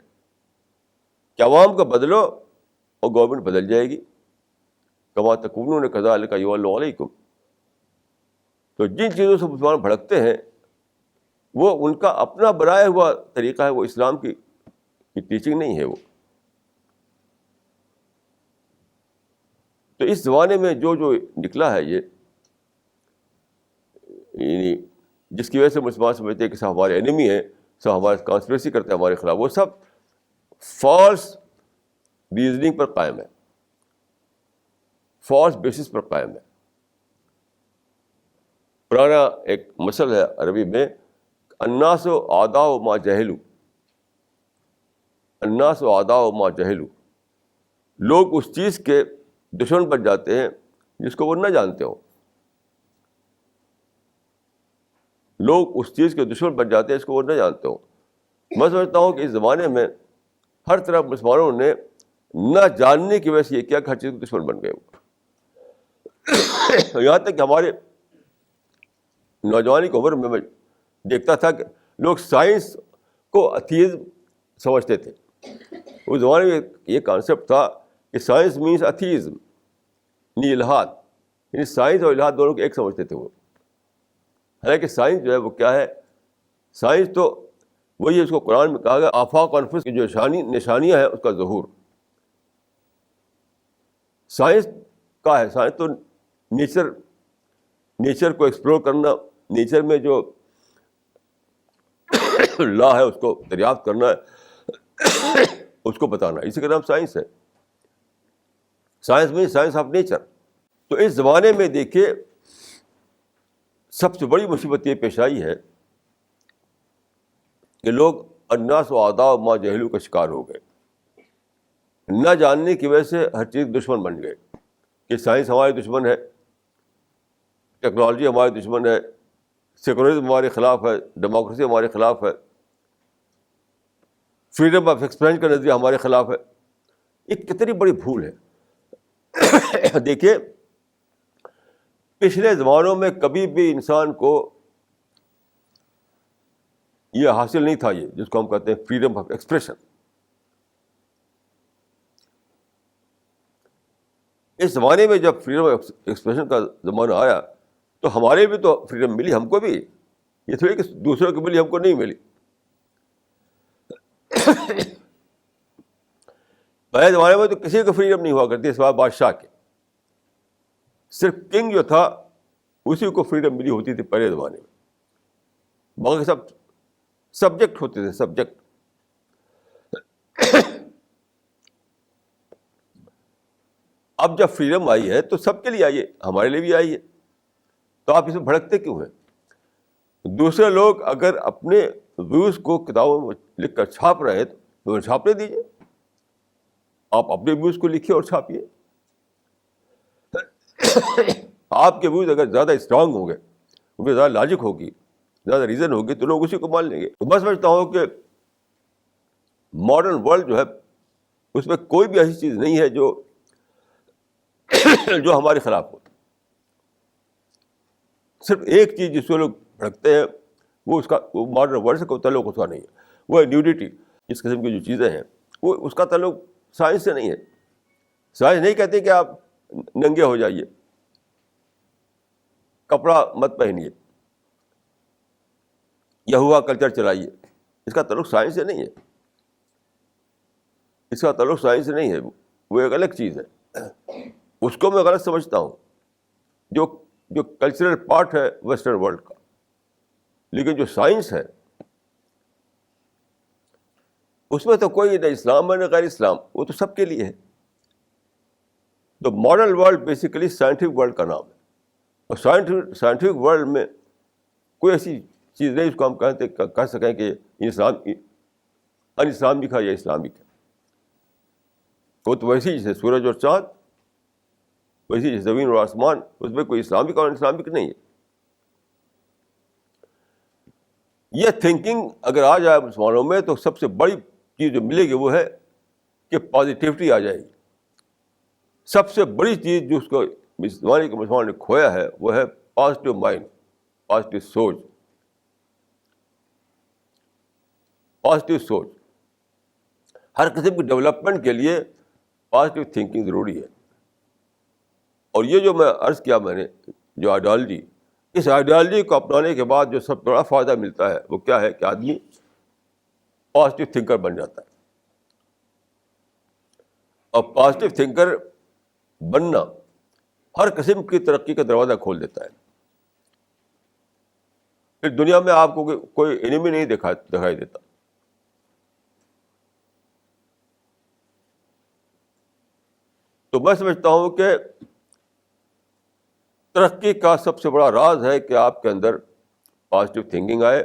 کہ عوام کو بدلو اور گورنمنٹ بدل جائے گی. کما تکونون کذالک یولی علیکم. تو جن چیزوں سے مسلمان بھڑکتے ہیں وہ ان کا اپنا بنایا ہوا طریقہ ہے, وہ اسلام کی ٹیچنگ نہیں ہے وہ. تو اس زمانے میں جو نکلا ہے یہ, یعنی جس کی وجہ سے مسلمان سمجھتے ہیں کہ سب ہمارے اینیمی ہیں, سب ہمارے کانسپریسی کرتے ہیں ہمارے خلاف, وہ سب فالس ریزننگ پر قائم ہے, فالس بیسس پر قائم ہے. پرانا ایک مثل ہے عربی میں, الناس اعداء ما جہلوا, الناس اعداء ما جہلوا. لوگ اس چیز کے دشمن بن جاتے ہیں جس کو وہ نہ جانتے ہو. لوگ اس چیز کے دشمن بن جاتے ہیں جس کو وہ نہ جانتے ہو. میں سمجھتا ہوں کہ اس زمانے میں ہر طرف مسلمانوں نے نہ جاننے کی وجہ سے یہ کیا کہ ہر چیز کے دشمن بن گئے. یہاں تک کہ ہمارے نوجوانی کی عمر میں دیکھتا تھا کہ لوگ سائنس کو ایتھیزم سمجھتے تھے. اس زمانے میں یہ کانسیپٹ تھا کہ سائنس مینس ایتھیزم, یعنی الحاد, یعنی سائنس اور الحاد دونوں کو ایک سمجھتے تھے وہ. حالانکہ سائنس جو ہے وہ کیا ہے, سائنس تو وہی ہے اس کو قرآن میں کہا گیا آفاق و انفس کی جو نشانیاں ہیں اس کا ظہور. سائنس کا ہے. سائنس تو نیچر کو ایکسپلور کرنا, نیچر میں جو لا ہے اس کو دریافت کرنا ہے, اس کو بتانا, اسی کا نام سائنس ہے. سائنس میں سائنس آف نیچر. تو اس زمانے میں دیکھیے سب سے بڑی مصیبت یہ پیش آئی ہے کہ لوگ الناس و آداء ما جہلوا کا شکار ہو گئے. نہ جاننے کی وجہ سے ہر چیز دشمن بن گئے کہ سائنس ہمارے دشمن ہے, ٹیکنالوجی ہمارے دشمن ہے, سیکولرزم ہمارے خلاف ہے, ڈیموکریسی ہمارے خلاف ہے, فریڈم آف ایکسپریشن کا نظریہ ہمارے خلاف ہے. یہ کتنی بڑی بھول ہے. دیکھیے پچھلے زمانوں میں کبھی بھی انسان کو یہ حاصل نہیں تھا, یہ جس کو ہم کہتے ہیں فریڈم آف ایکسپریشن. اس زمانے میں جب فریڈم آف ایکسپریشن کا زمانہ آیا تو ہمارے بھی تو فریڈم ملی, ہم کو بھی. یہ تھوڑی کہ دوسروں کو ملی ہم کو نہیں ملی. پہلے زمانے میں تو کسی کو فریڈم نہیں ہوا کرتی سوائے بادشاہ کے. صرف کنگ جو تھا اسی کو فریڈم ملی ہوتی تھی پہلے زمانے میں, باقی سب سبجیکٹ ہوتے تھے, سبجیکٹ. اب جب فریڈم آئی ہے تو سب کے لیے آئی ہے, ہمارے لیے بھی آئی ہے. تو آپ اس میں بھڑکتے کیوں ہیں؟ دوسرے لوگ اگر اپنے ویوز کو کتابوں میں لکھ کر چھاپ رہے ہیں تو چھاپنے دیجیے. آپ اپنے ویوز کو لکھیے اور چھاپیے. آپ کے ویوز اگر زیادہ اسٹرانگ ہوں گے, ان میں زیادہ لاجک ہوگی, زیادہ ریزن ہوگی, تو لوگ اسی کو مان لیں گے. تو میں سمجھتا ہوں کہ ماڈرن ورلڈ جو ہے اس میں کوئی بھی ایسی چیز نہیں ہے جو ہمارے خلاف ہو. صرف ایک چیز جس کو لوگ بھڑکتے ہیں وہ ماڈرن ورلڈ سے کوئی تعلق اس کا نہیں ہے, وہ ہے نیوڈیٹی. اس قسم کی جو چیزیں ہیں وہ اس کا تعلق سائنس سے نہیں ہے. سائنس نہیں کہتے کہ آپ ننگے ہو جائیے, کپڑا مت پہنیے, یہوا کلچر چلائیے. اس کا تعلق سائنس سے نہیں ہے, اس کا تعلق سائنس سے نہیں ہے, وہ ایک الگ چیز ہے. اس کو میں غلط سمجھتا ہوں, جو کلچرل پارٹ ہے ویسٹرن ورلڈ کا. لیکن جو سائنس ہے اس میں تو کوئی نہ اسلام ہے نہ غیر اسلام, وہ تو سب کے لیے ہے. تو modern world basically scientific world کا نام ہے, اور سائنٹیفک ورلڈ میں کوئی ایسی چیز نہیں اس کو ہم کہہ سکیں کہ ان اسلامک ہے یا اسلامک ہے. وہ تو ویسی جیسے سورج اور چاند, ویسی جیسے زمین اور آسمان, اس میں کوئی اسلامک اور ان اسلامک نہیں ہے. یہ تھنکنگ اگر آ جائے مسلمانوں میں تو سب سے بڑی چیز جو ملے گی وہ ہے کہ پازیٹیوٹی آ جائے گی. سب سے بڑی چیز جو اس کو مسلمان نے کھویا ہے وہ ہے پازیٹیو مائنڈ, پازیٹیو سوچ. پازیٹیو سوچ ہر قسم کی ڈیولپمنٹ کے لیے پازیٹیو تھنکنگ ضروری ہے. اور یہ جو میں عرض کیا میں نے, جو آئیڈیالوجی, اس آئیڈیالوجی کو اپنانے کے بعد جو سب سے بڑا فائدہ ملتا ہے وہ کیا ہے کہ آدمی پازیٹیو تھنکر بن جاتا ہے. اور پازیٹیو تھنکر بننا ہر قسم کی ترقی کا دروازہ کھول دیتا ہے. پھر دنیا میں آپ کو کوئی انیمی نہیں دکھائی دیتا. تو میں سمجھتا ہوں کہ ترقی کا سب سے بڑا راز ہے کہ آپ کے اندر پازیٹیو تھنکنگ آئے,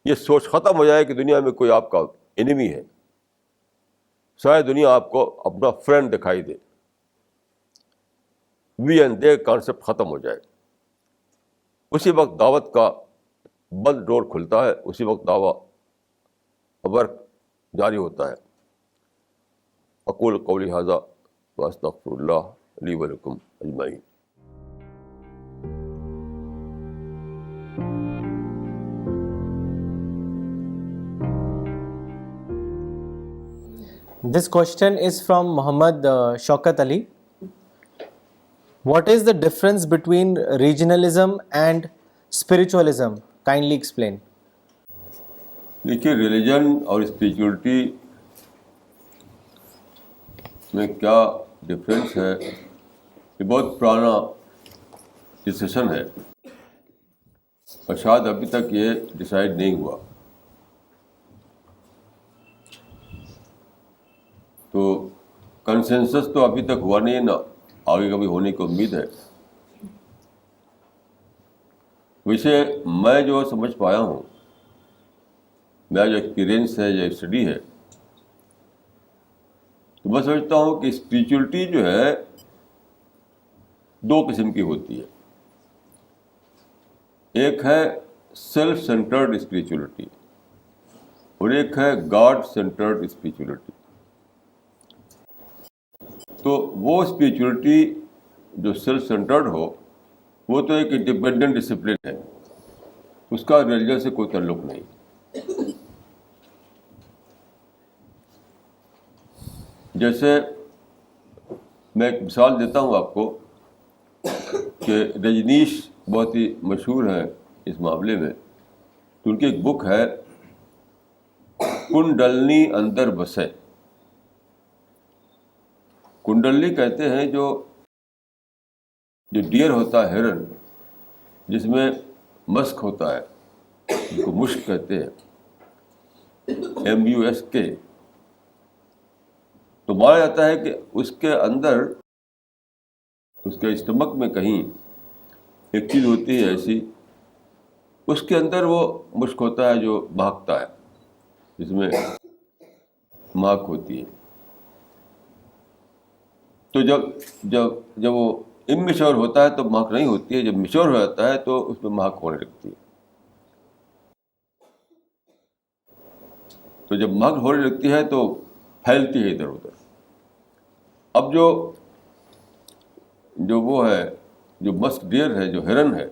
یہ سوچ ختم ہو جائے کہ دنیا میں کوئی آپ کا انیمی ہے. ساری دنیا آپ کو اپنا فرینڈ دکھائی دے. وی اینڈ دے کانسیپٹ ختم ہو جائے. اسی وقت دعوت کا بند ڈور کھلتا ہے, اسی وقت دعوت ورک جاری ہوتا ہے. اقول قولی ھذا واستغفر اللہ لی ولکم اجمعین. This question is from Muhammad Shaukat Ali. What is the difference between regionalism and spiritualism? Kindly explain. دیکھیے ریلیجن اور اسپریچولیٹی میں کیا ڈفرینس ہے یہ بہت پرانا ڈسکشن ہے اور شاید ابھی تک یہ ڈیسائیڈ نہیں ہوا. تو کنسنسس تو ابھی تک ہوا نہیں، نہ آگے کبھی ہونے کی امید ہے. ویسے میں جو سمجھ پایا ہوں، میرا جو ایکسپیرئنس ہے، جو اسٹڈی ہے، تو میں سمجھتا ہوں کہ اسپریچولیٹی جو ہے دو قسم کی ہوتی ہے. ایک ہے سیلف سینٹرڈ اسپریچولیٹی اور ایک ہے گاڈ سینٹرڈ اسپریچولیٹی. تو وہ اسپریچولیٹی جو سیلف سینٹرڈ ہو وہ تو ایک انڈیپینڈنٹ ڈسپلن ہے، اس کا ریلیجن سے کوئی تعلق نہیں. جیسے میں ایک مثال دیتا ہوں آپ کو کہ رجنیش بہت ہی مشہور ہیں اس معاملے میں. تو ان کی ایک بک ہے کنڈلنی اندر بسے. کنڈلنی کہتے ہیں جو ڈیئر ہوتا ہے، ہرن جس میں مسک ہوتا ہے، جس کو مشک کہتے ہیں، MUSK. تو مانا جاتا ہے کہ اس کے اندر، اس کے اسٹمک میں کہیں ایک چیز ہوتی ہے ایسی، اس کے اندر وہ مشک ہوتا ہے جو مہکتا ہے، جس میں مہک ہوتی ہے. تو جب وہ اممیچور ہوتا ہے تو مہک نہیں ہوتی ہے، جب میچور ہو جاتا ہے تو اس میں مہک ہونے لگتی ہے. تو جب مہک ہونے لگتی ہے تو پھیلتی ہے ادھر ادھر. اب جو وہ ہے، جو مسک ڈیئر ہے، جو ہرن ہے،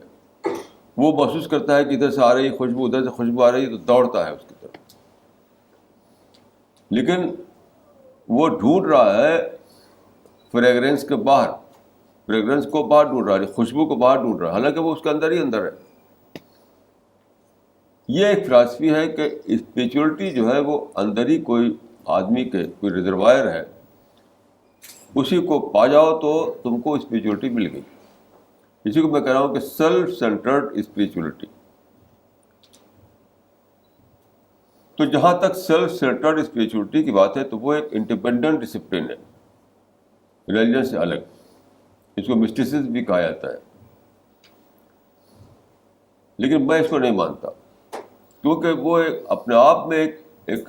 وہ محسوس کرتا ہے کہ ادھر سے آ رہی خوشبو، ادھر سے خوشبو آ رہی ہے، تو دوڑتا ہے اس کی طرف. لیکن وہ ڈھونڈ رہا ہے فریگرنس کے باہر، فریگرنس کو باہر ڈھونڈ رہا ہے، خوشبو کو باہر ڈھونڈ رہا ہے، حالانکہ وہ اس کے اندر ہی اندر ہے. یہ ایک فلاسفی ہے کہ اسپریچولیٹی جو ہے وہ اندر ہی کوئی آدمی کے کوئی ریزروائر ہے، اسی کو پا جاؤ تو تم کو اسپریچولیٹی مل گئی. اسی کو میں کہہ رہا ہوں کہ سیلف سینٹرڈ اسپریچولیٹی. تو جہاں تک سیلف سینٹرڈ اسپریچولیٹی کی بات ہے تو وہ ایک انڈیپینڈنٹ ڈسپلن ہے، ریلیجن سے الگ. اس کو مسٹیسزم بھی کہا جاتا ہے. لیکن میں اس کو نہیں مانتا، کیونکہ وہ اپنے آپ میں ایک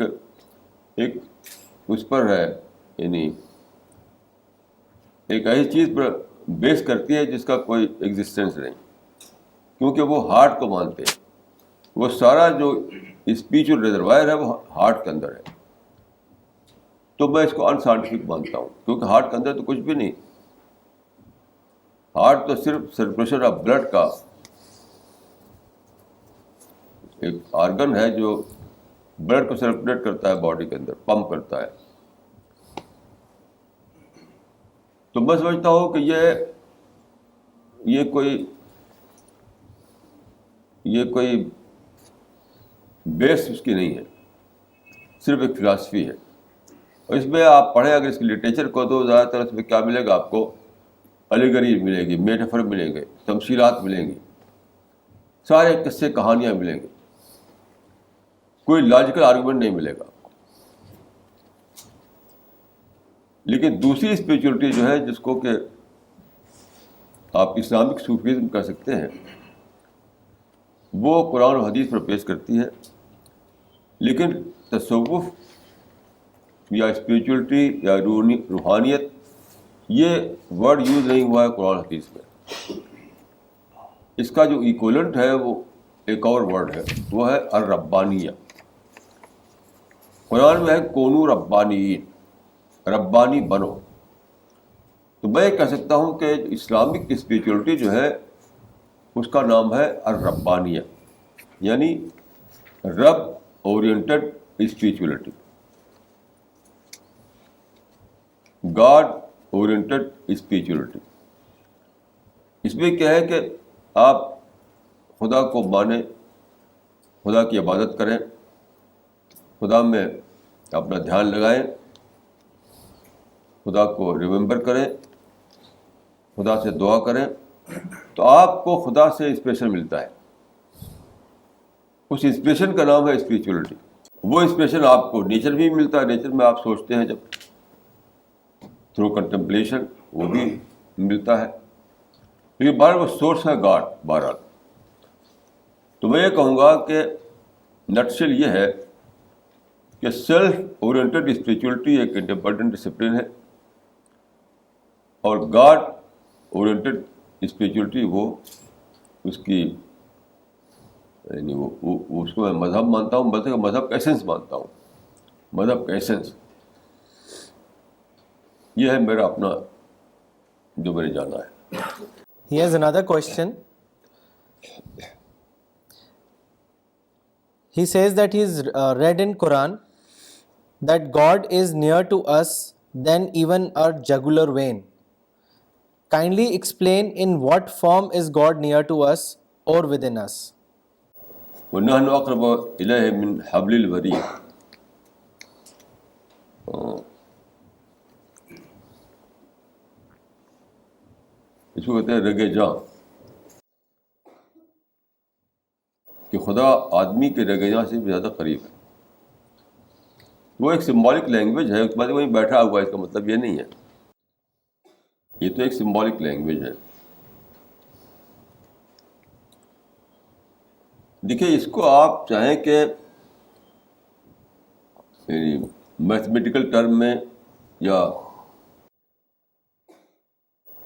اس پر ہے، یعنی ایک ایسی چیز پر بیس کرتی ہے جس کا کوئی ایگزسٹنس نہیں، کیونکہ وہ ہارٹ کو مانتے ہیں. وہ سارا جو اسپریچول ریزروائر ہے وہ ہارٹ کے اندر ہے. تو میں اس کو ان سائنٹیفک مانتا ہوں، کیونکہ ہارٹ کے اندر تو کچھ بھی نہیں. ہارٹ تو صرف سرکولیشن آف بلڈ کا ایک آرگن ہے جو بلڈ کو سرکولیٹ کرتا ہے، باڈی کے اندر پمپ کرتا ہے. تو میں سمجھتا ہوں کہ یہ کوئی بیس اس کی نہیں ہے، صرف ایک فلاسفی ہے. اور اس میں آپ پڑھیں اگر اس کی لٹریچر کو تو زیادہ تر اس میں کیا ملے گا آپ کو؟ الیگری ملے گی، میٹافر ملیں گے، تمثیلات ملیں گی، سارے قصے کہانیاں ملیں گے. کوئی لاجیکل آرگومنٹ نہیں ملے گا. لیکن دوسری اسپریچولیٹی جو ہے، جس کو کہ آپ اسلامک صوفیزم کہہ سکتے ہیں، وہ قرآن و حدیث پر پیش کرتی ہے. لیکن تصوف یا اسپریچولیٹی یا روحانیت، یہ ورڈ یوز نہیں ہوا ہے قرآن حدیث میں. اس کا جو ایکولنٹ ہے وہ ایک اور ورڈ ہے، وہ ہے الربانیہ. قرآن میں ہے کونو ربانیین، ربانی بنو. تو میں یہ کہہ سکتا ہوں کہ اسلامک اسپریچولیٹی جو ہے اس کا نام ہے الربانیہ، یعنی رب oriented spirituality, God oriented spirituality. اس میں کیا ہے کہ آپ خدا کو مانیں، خدا کی عبادت کریں، خدا میں اپنا دھیان لگائیں، خدا کو ریممبر کریں، خدا سے دعا کریں تو آپ کو خدا سے انسپریشن ملتا ہے. اس انسپریشن کا نام ہے اسپریچولیٹی. وہ انسپریشن آپ کو نیچر بھی ملتا ہے. نیچر میں آپ سوچتے ہیں جب تھرو کنٹمپلیشن وہ بھی ملتا ہے. لیکن بہرحال وہ سورس ہے گاڈ. بہرحال تو میں یہ کہوں گا کہ نٹشل یہ ہے کہ سیلف اورینٹڈ اسپریچولیٹی ایک انڈیپینڈنٹ ڈسپلن ہے اور گاڈ اورینٹڈ اسپریچولیٹی وہ اس کی یعنی وہ اس کو میں مذہب مانتا ہوں, بلکہ مذہب کا ایسنس مانتا ہوں. مذہب کا ایسنس یہ ہے میرا اپنا جو میں نے جانا ہے. He has another question. He says that he's read in Quran that God is near to us than even our jugular vein. Kindly explain in what form is God near to us or within us? وَنَحْنُ أَقْرَبُ إِلَيْهِ مِنْ حَبْلِ الْوَرِيدِ. اس کو کہتے ہیں رگے جاں, کہ خدا آدمی کے رگے جاں سے بھی زیادہ قریب ہے. وہ ایک سمبولک لینگویج ہے. اس کے بعد وہیں بیٹھا ہوا ہے, اس کا مطلب یہ نہیں ہے. یہ تو ایک سمبولک لینگویج ہے. دیکھیے اس کو آپ چاہیں کہ میتھمیٹیکل ٹرم میں یا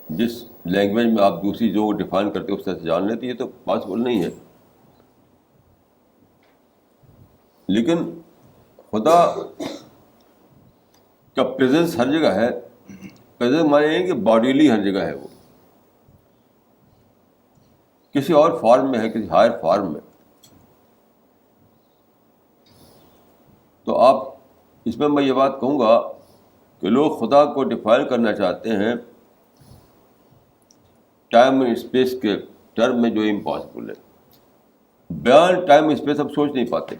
جس لینگویج میں آپ دوسری جو ڈیفائن کرتے اس طرح سے جان لیتے, یہ تو پاسبل نہیں ہے. لیکن خدا کا پریزنس ہر جگہ ہے. پریزنس مانے یہ کہ باڈیلی ہر جگہ ہے. وہ کسی اور فارم میں ہے, کسی ہائر فارم میں. تو آپ اس میں یہ بات کہوں گا کہ لوگ خدا کو ڈیفائن کرنا چاہتے ہیں ٹائم اینڈ اسپیس کے ٹرم میں, جو امپاسبل ہے. بیان ٹائم اینڈ اسپیس ہم سوچ نہیں پاتے.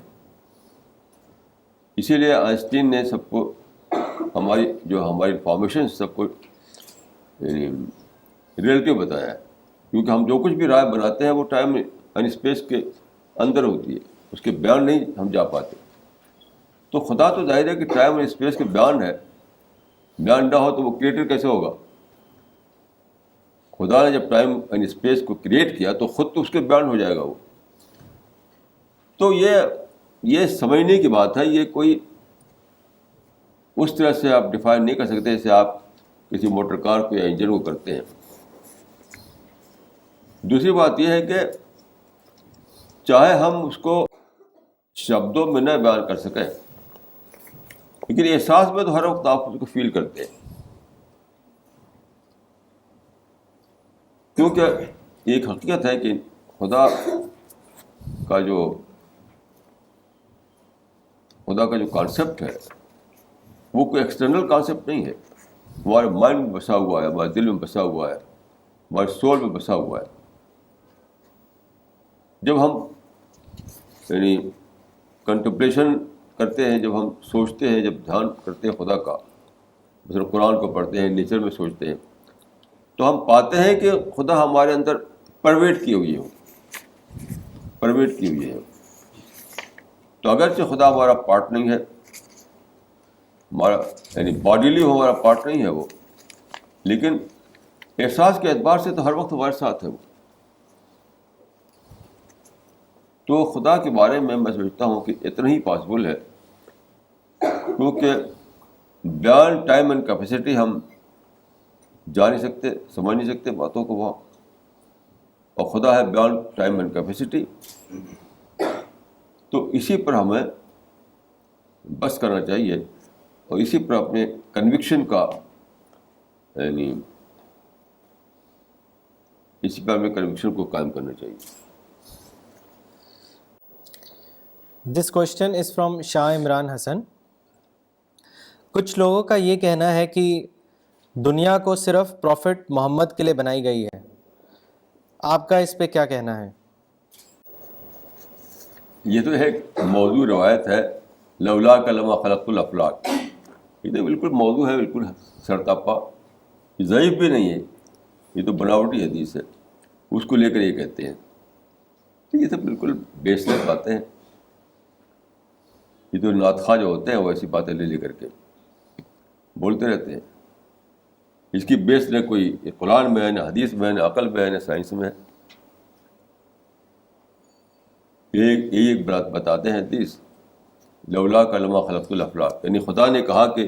اسی لیے آئنسٹین نے سب کو ہماری انفارمیشن سب کو ریلیٹیو بتایا ہے, کیونکہ ہم جو کچھ بھی رائے بناتے ہیں وہ ٹائم اینڈ اسپیس کے اندر ہوتی ہے, اس کے بیان نہیں ہم جا پاتے. تو خدا تو ظاہر ہے کہ ٹائم اینڈ اسپیس کے بیان ہے. بیان نہ ہو تو وہ کریٹر کیسے ہوگا؟ خدا نے جب ٹائم اینڈ اسپیس کو کریٹ کیا تو خود تو اس کے بیان ہو جائے گا وہ. تو یہ سمجھنے کی بات ہے. یہ کوئی اس طرح سے آپ ڈیفائن نہیں کر سکتے جیسے آپ کسی موٹر کار کو یا انجن کو کرتے ہیں. دوسری بات یہ ہے کہ چاہے ہم اس کو شبدوں میں نہ بیان کر سکیں, لیکن احساس میں تو ہر وقت آپ اس کو فیل کرتے ہیں. کیونکہ ایک حقیقت ہے کہ خدا کا جو کانسیپٹ ہے وہ کوئی ایکسٹرنل کانسیپٹ نہیں ہے. ہمارے مائنڈ میں بسا ہوا ہے, ہمارے دل میں بسا ہوا ہے, ہمارے سول میں بسا ہوا ہے. جب ہم یعنی کنٹمپلیشن کرتے ہیں, جب ہم سوچتے ہیں, جب دھیان کرتے ہیں خدا کا, مثلا قرآن کو پڑھتے ہیں, نیچر میں سوچتے ہیں, تو ہم پاتے ہیں کہ خدا ہمارے اندر پرویٹ کی ہوئی ہے. تو اگرچہ خدا ہمارا پارٹ نہیں ہے, ہمارا یعنی باڈیلی ہمارا پارٹ نہیں ہے وہ, لیکن احساس کے اعتبار سے تو ہر وقت ہمارے ساتھ ہے وہ. تو خدا کے بارے میں سمجھتا ہوں کہ اتنا ہی پاسبل ہے, کیونکہ بیان ٹائم اینڈ کیپیسٹی ہم جا نہیں سکتے, سمجھ نہیں سکتے باتوں کو وہاں, اور خدا ہے بیان ٹائم اینڈ کیپیسٹی. تو اسی پر ہمیں بس کرنا چاہیے اور اسی پر اپنے کنوکشن کا یعنی اسی پر اپنے کنوکشن کو قائم کرنا چاہیے. دس کوشچن از فرام شاہ عمران حسن. کچھ لوگوں کا یہ کہنا ہے کہ دنیا کو صرف پروفٹ محمد کے لیے بنائی گئی ہے. آپ کا اس پہ کیا کہنا ہے؟ یہ تو ایک موضوع روایت ہے, لولا کا لما خلقت الافلاک. یہ تو بالکل موضوع ہے, بالکل سرتاپا, ضعیف بھی نہیں ہے, یہ تو بناوٹی حدیث ہے، اس کو لے کر یہ کہتے ہیں. تو یہ سب بالکل بیس لیس باتیں ہیں. یہ تو ناطخواہ جو ہوتے ہیں وہ ایسی باتیں لے کر کے بولتے رہتے ہیں. اس کی بیس نہ کوئی قرآن میں ہے، نہ حدیث میں ہے، نہ عقل میں ہے، نہ سائنس میں ہے. ایک بات بتاتے ہیں حدیث، لولا کلمہ خلقت الافلاق، یعنی خدا نے کہا کہ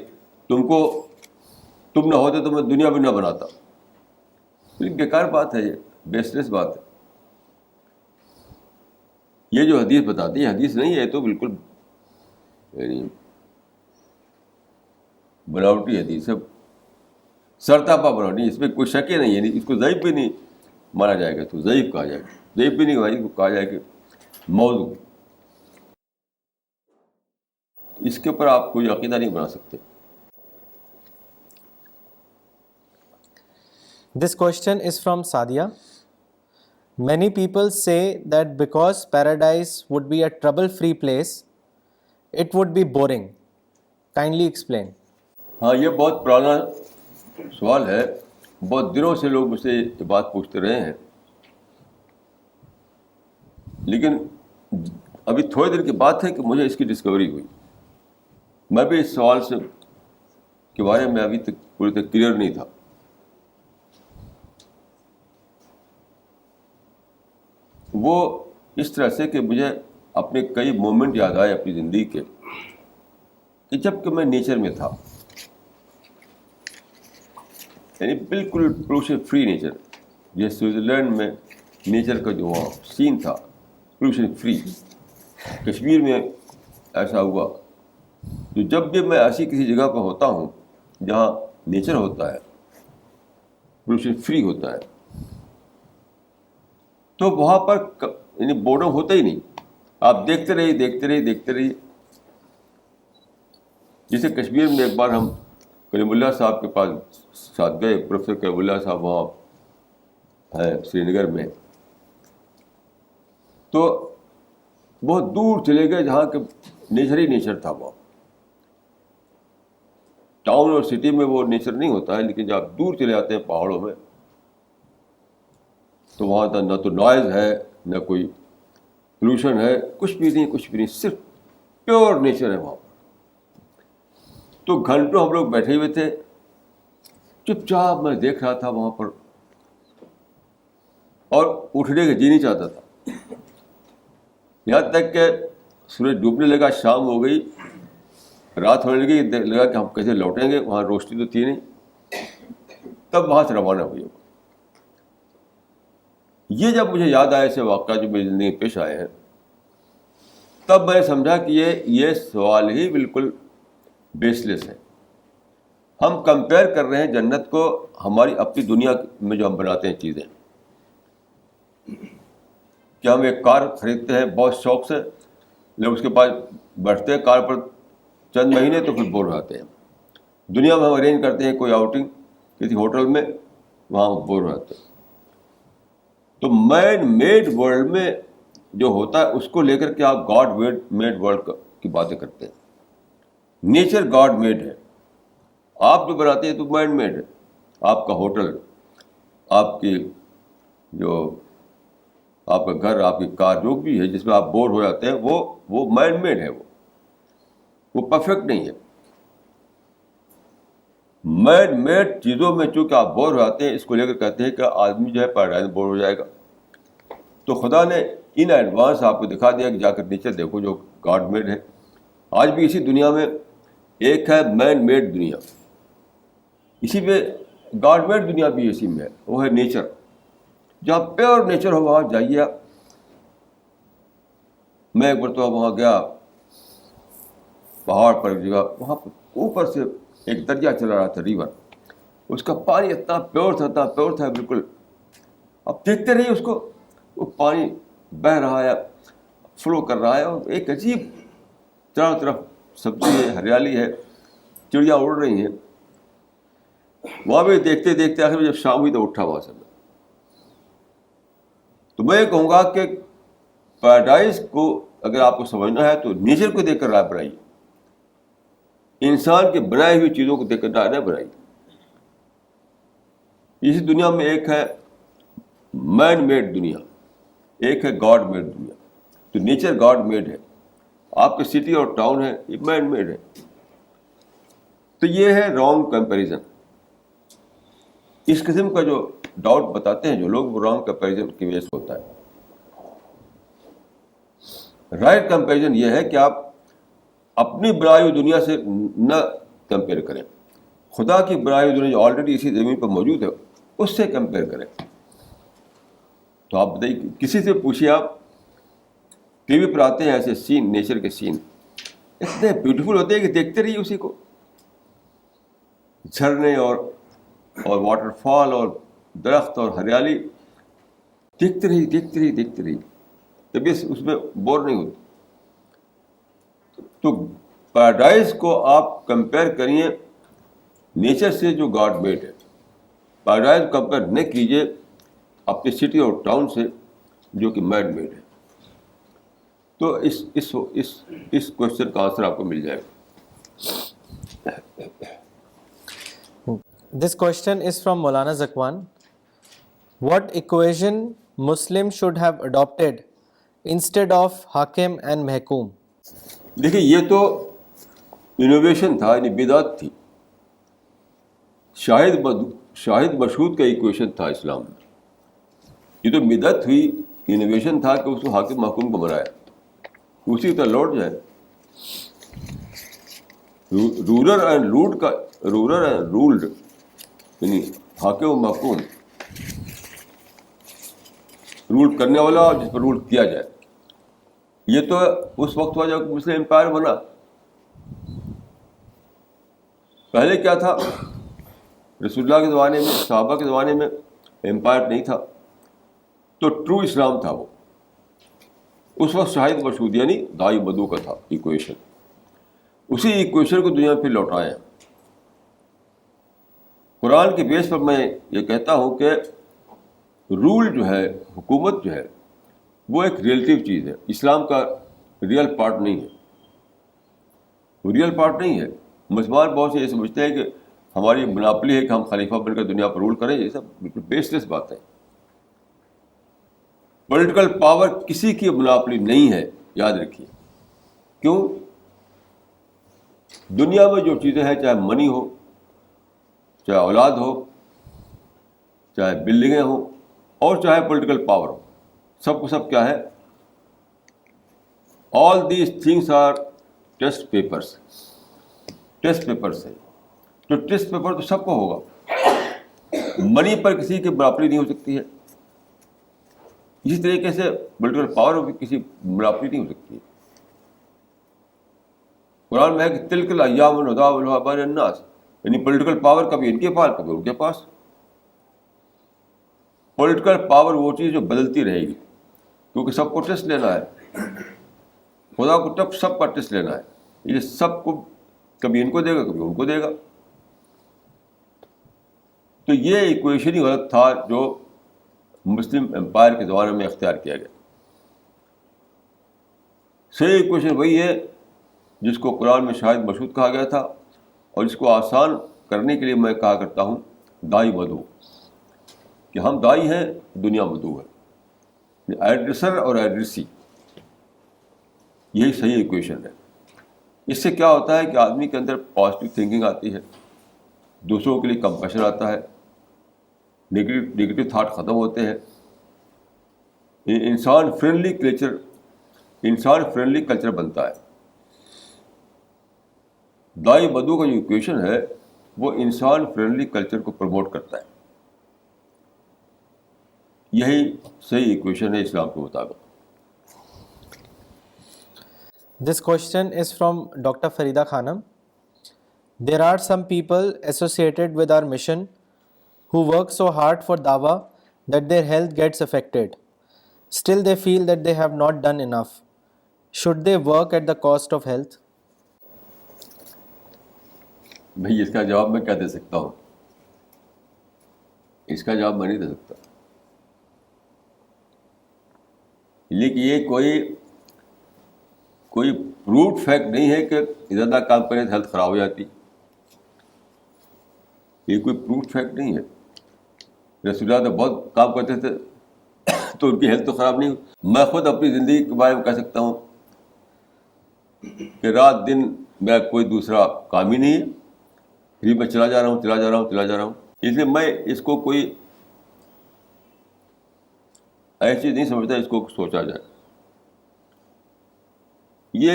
تم نہ ہوتے تو میں دنیا بھی نہ بناتا. بیکار بات ہے، یہ بیس لیس بات ہے. یہ جو حدیث بتاتی ہے حدیث نہیں ہے، تو بالکل یعنی بناوٹی حدیث ہے، سرتاپا بناوٹی. اس میں کوئی شک ہی نہیں ہے. اس کو ضعیف بھی نہیں مانا جائے گا، تو ضعیف کہا جائے گا. ضعیف بھی نہیں کہا جائے کہ موضوع. اس کے اوپر آپ کوئی عقیدہ نہیں بنا سکتے. This question is from Sadia. Many people say that because paradise would be a trouble-free place, it would be boring. Kindly explain. ہاں، یہ بہت پرانا سوال ہے. بہت دنوں سے لوگ مجھ سے یہ بات پوچھتے رہے ہیں، لیکن ابھی تھوڑے دن کی بات ہے کہ مجھے اس کی ڈسکوری ہوئی. میں بھی اس سوال کے بارے میں ابھی تک پوری طرح کلیئر نہیں تھا. وہ اس طرح سے کہ مجھے اپنے کئی مومنٹ یاد آئے اپنی زندگی کے، کہ جب کہ میں نیچر میں تھا، یعنی بالکل پولوشن فری نیچر. جیسے سوئٹزرلینڈ میں نیچر کا جو وہاں سین تھا پولوشن فری، کشمیر میں ایسا ہوا. تو جب بھی میں ایسی کسی جگہ پر ہوتا ہوں جہاں نیچر ہوتا ہے، پولوشن فری ہوتا ہے، تو وہاں پر یعنی بورڈم ہوتا ہی نہیں. آپ دیکھتے رہیے. جیسے کشمیر میں ایک بار ہم کلیم اللہ صاحب کے پاس ساتھ گئے. پروفیسر کلیم اللہ صاحب وہاں ہے سری نگر میں. تو بہت دور چلے گئے جہاں کہ نیچر ہی نیچر تھا. وہاں ٹاؤن اور سٹی میں وہ نیچر نہیں ہوتا ہے، لیکن جب آپ دور چلے جاتے ہیں پہاڑوں میں، تو وہاں نہ تو نوائز ہے، نہ کوئی پولوشن ہے، کچھ بھی نہیں، صرف پیور نیچر ہے وہاں پر. تو گھنٹوں ہم لوگ بیٹھے ہوئے تھے، چپ چاپ میں دیکھ رہا تھا وہاں پر، اور اٹھنے کا جی نہیں چاہتا تھا. یہاں تک کہ سورج ڈوبنے لگا، شام ہو گئی، رات ہونے لگی، لگا کہ ہم کیسے لوٹیں گے، وہاں روشنی تو تھی نہیں. تب وہاں سے روانہ ہوئی. یہ جب مجھے یاد آیا ایسے واقعات جو میری زندگی میں پیش آئے ہیں، تب میں نے سمجھا کہ یہ سوال ہی بالکل بیس لیس ہے. ہم کمپیئر کر رہے ہیں جنت کو ہماری اپنی دنیا میں جو ہم بناتے ہیں چیزیں. کہ ہم ایک کار خریدتے ہیں بہت شوق سے، لوگ اس کے پاس بیٹھتے ہیں کار پر چند مہینے تو پھر بور ہو جاتے ہیں. دنیا میں ہم ارینج کرتے ہیں کوئی آؤٹنگ کسی ہوٹل میں، وہاں بور ہو جاتے ہیں. تو مین میڈ ورلڈ میں جو ہوتا ہے اس کو لے کر کے آپ گاڈ میڈ ورلڈ کی باتیں کرتے ہیں. نیچر گاڈ میڈ ہے، آپ جو بناتے ہیں تو مین میڈ ہے. آپ کا ہوٹل، آپ کی جو آپ کا گھر، آپ کی کار، جو بھی ہے جس میں آپ بور ہو جاتے ہیں، وہ مین میڈ ہے. وہ پرفیکٹ نہیں ہے. مین میڈ چیزوں میں چونکہ آپ بور ہو جاتے ہیں، اس کو لے کر کہتے ہیں کہ آدمی جو ہے پیراڈائز بور ہو جائے گا. تو خدا نے ان ایڈوانس آپ کو دکھا دیا کہ جا کر نیچر دیکھو جو گاڈ میڈ ہے. آج بھی اسی دنیا میں ایک ہے مین میڈ دنیا، اسی میں گاڈ میڈ دنیا بھی اسی میں ہے، وہ ہے نیچر. جہاں پیور نیچر ہو وہاں جائیے آپ. میں ایک مرتبہ وہاں گیا، پہاڑ پر ایک جگہ، وہاں پر اوپر سے ایک دریا چلا رہا تھا، ریور. اس کا پانی اتنا پیور تھا بالکل. اب دیکھتے رہیے اس کو، وہ پانی بہہ رہا ہے، فلو کر رہا ہے، اور ایک عجیب چاروں طرف سبزی ہے، ہریالی ہے، چڑیاں اڑ رہی ہیں. وہاں بھی دیکھتے دیکھتے آخر میں جب شام ہوئی تو اٹھا وہاں سے. تو میں یہ کہوں گا کہ پیراڈائز کو اگر آپ کو سمجھنا ہے تو نیچر کو دیکھ کر رائے بنائیے، انسان کے بنائے ہوئی چیزوں کو دیکھ کر رائے نہ بنائیے. اسی دنیا میں ایک ہے مین میڈ دنیا, ایک ہے گاڈ میڈ دنیا. تو نیچر گاڈ میڈ ہے, آپ کے سٹی اور ٹاؤن ہے یہ مین میڈ ہے. تو یہ ہے رانگ کمپیریزن. اس قسم کا جو ڈاؤٹ بتاتے ہیں جو لوگ, وہ رانگ کمپیریزن کی وجہ سے ہوتا ہے. رائٹ کمپیریزن یہ ہے کہ آپ اپنی بنائی ہوئی دنیا سے نہ کمپیئر کریں, خدا کی بنائی ہوئی دنیا جو آلریڈی اسی زمین پر موجود ہے اس سے کمپیئر کریں. تو آپ بتائیے, کسی سے پوچھیے, آپ ٹی وی پر آتے ہیں ایسے سین, نیچر کے سین اتنے بیوٹیفل ہوتے ہیں کہ دیکھتے رہیے اسی کو, جھرنے اور واٹر فال اور درخت اور ہریالی, دیکھتے رہیے, کبھی اس میں بور نہیں ہوتی. تو پیراڈائز کو آپ کمپیئر کریے نیچر سے جو گاڈ میڈ ہے. پیراڈائز کمپیئر نہ کیجیے اپنی سٹی اور ٹاؤن سے جو کہ مین میڈ ہے. تو اس کوشچن کا آنسر آپ کو مل جائے گا. This question is from Maulana Zakwan. What equation Muslims should have adopted instead of Hakim and Mahkum? دیکھیے, یہ تو انوویشن تھا, یعنی بدعت تھی. شاہد مشہود کا ایکویشن تھا اسلام میں. یہ تو بدعت ہوئی, انوویشن تھا کہ اس کو حاکم محکوم کو بنایا. اسی کی طرح لوٹ جائے. رولر اینڈ رولڈ, یعنی حاکم و محکوم, رول کرنے والا اور جس پر رول کیا جائے. یہ تو اس وقت ہوا جب مسلم امپائر بنا. پہلے کیا تھا, رسول اللہ کے زمانے میں, صحابہ کے زمانے میں امپائر نہیں تھا, تو ٹرو اسلام تھا وہ. اس وقت شاہد مشہود یعنی دائی بدو کا تھا ایکویشن. اسی ایکویشن کو دنیا میں پھر لوٹائے ہیں. قرآن کے بیس پر میں یہ کہتا ہوں کہ رول جو ہے, حکومت جو ہے, وہ ایک ریلیٹیو چیز ہے. اسلام کا ریئل پارٹ نہیں ہے, وہ ریئل پارٹ نہیں ہے. مسلمان بہت سے یہ سمجھتے ہیں کہ ہماری مناپلی ہے کہ ہم خلیفہ بن کر دنیا پر رول کریں. یہ سب بالکل بیس لیس بات ہے. پولیٹیکل پاور کسی کی مناپلی نہیں ہے, یاد رکھیے. کیوں؟ دنیا میں جو چیزیں ہیں, چاہے منی ہو, چاہے اولاد ہو, چاہے بلڈنگیں ہوں, اور چاہے پولیٹیکل پاور ہو, سب کو سب کیا ہے, all these things are test papers. Test papers ہے. تو ٹیسٹ پیپر تو سب کو ہوگا. منی پر کسی کی برابری نہیں ہو سکتی ہے. اسی طریقے سے پولیٹیکل پاور بھی کسی برابری نہیں ہو سکتی ہے. قرآن میں ہے کہ تلک الایام نداولها بین الناس, یعنی پولیٹیکل پاور کبھی ان کے پاس کبھی ان کے پاس. پولیٹیکل پاور وہ چیز جو بدلتی رہے گی, کیونکہ سب کو ٹیسٹ لینا ہے. خدا کو تب سب کا ٹیسٹ لینا ہے. یہ سب کو کبھی ان کو دے گا کبھی ان کو دے گا. تو یہ ایکویشن ہی غلط تھا جو مسلم امپائر کے زمانے میں اختیار کیا گیا. صحیح ایکویشن وہی ہے جس کو قرآن میں شاہد مشہود کہا گیا تھا, اور اس کو آسان کرنے کے لیے میں کہا کرتا ہوں دائی مدعو, کہ ہم دائی ہیں, دنیا مدعو ہے. ایڈریسر اور ایڈریسی, یہی صحیح ایکویشن ہے. اس سے کیا ہوتا ہے کہ آدمی کے اندر پازیٹیو تھنکنگ آتی ہے, دوسروں کے لیے کمپیشن آتا ہے, نگیٹو تھاٹ ختم ہوتے ہیں. انسان فرینڈلی کلچر بنتا ہے. دائی بدو کا جو ایکویشن ہے وہ انسان فرینڈلی کلچر کو پروموٹ کرتا ہے. یہی صحیح ایکویشن ہے اسلام کے مطابق. This question is from Dr. Farida Khanam. There are some people associated with our mission who work so hard for dawah that their health gets affected. Still they feel that they have not done enough. Should they work at the cost of health? بھائی, اس کا جواب میں کیا دے سکتا ہوں؟ اس کا جواب میں نہیں دے سکتا. لیکن یہ کوئی پروفڈ فیکٹ نہیں ہے کہ زیادہ کام کرنے سے ہیلتھ خراب ہو جاتی. یہ کوئی پروفڈ فیکٹ نہیں ہے. رسول اللہ تو بہت کام کرتے تھے تو ان کی ہیلتھ تو خراب نہیں ہوئی. میں خود اپنی زندگی کے بارے میں کہہ سکتا ہوں کہ رات دن میرا کوئی دوسرا کام ہی نہیں ہے, پھر میں چلا جا رہا ہوں. اس لیے میں اس کو کوئی ایسی چیز نہیں سمجھتا اس کو سوچا جائے. یہ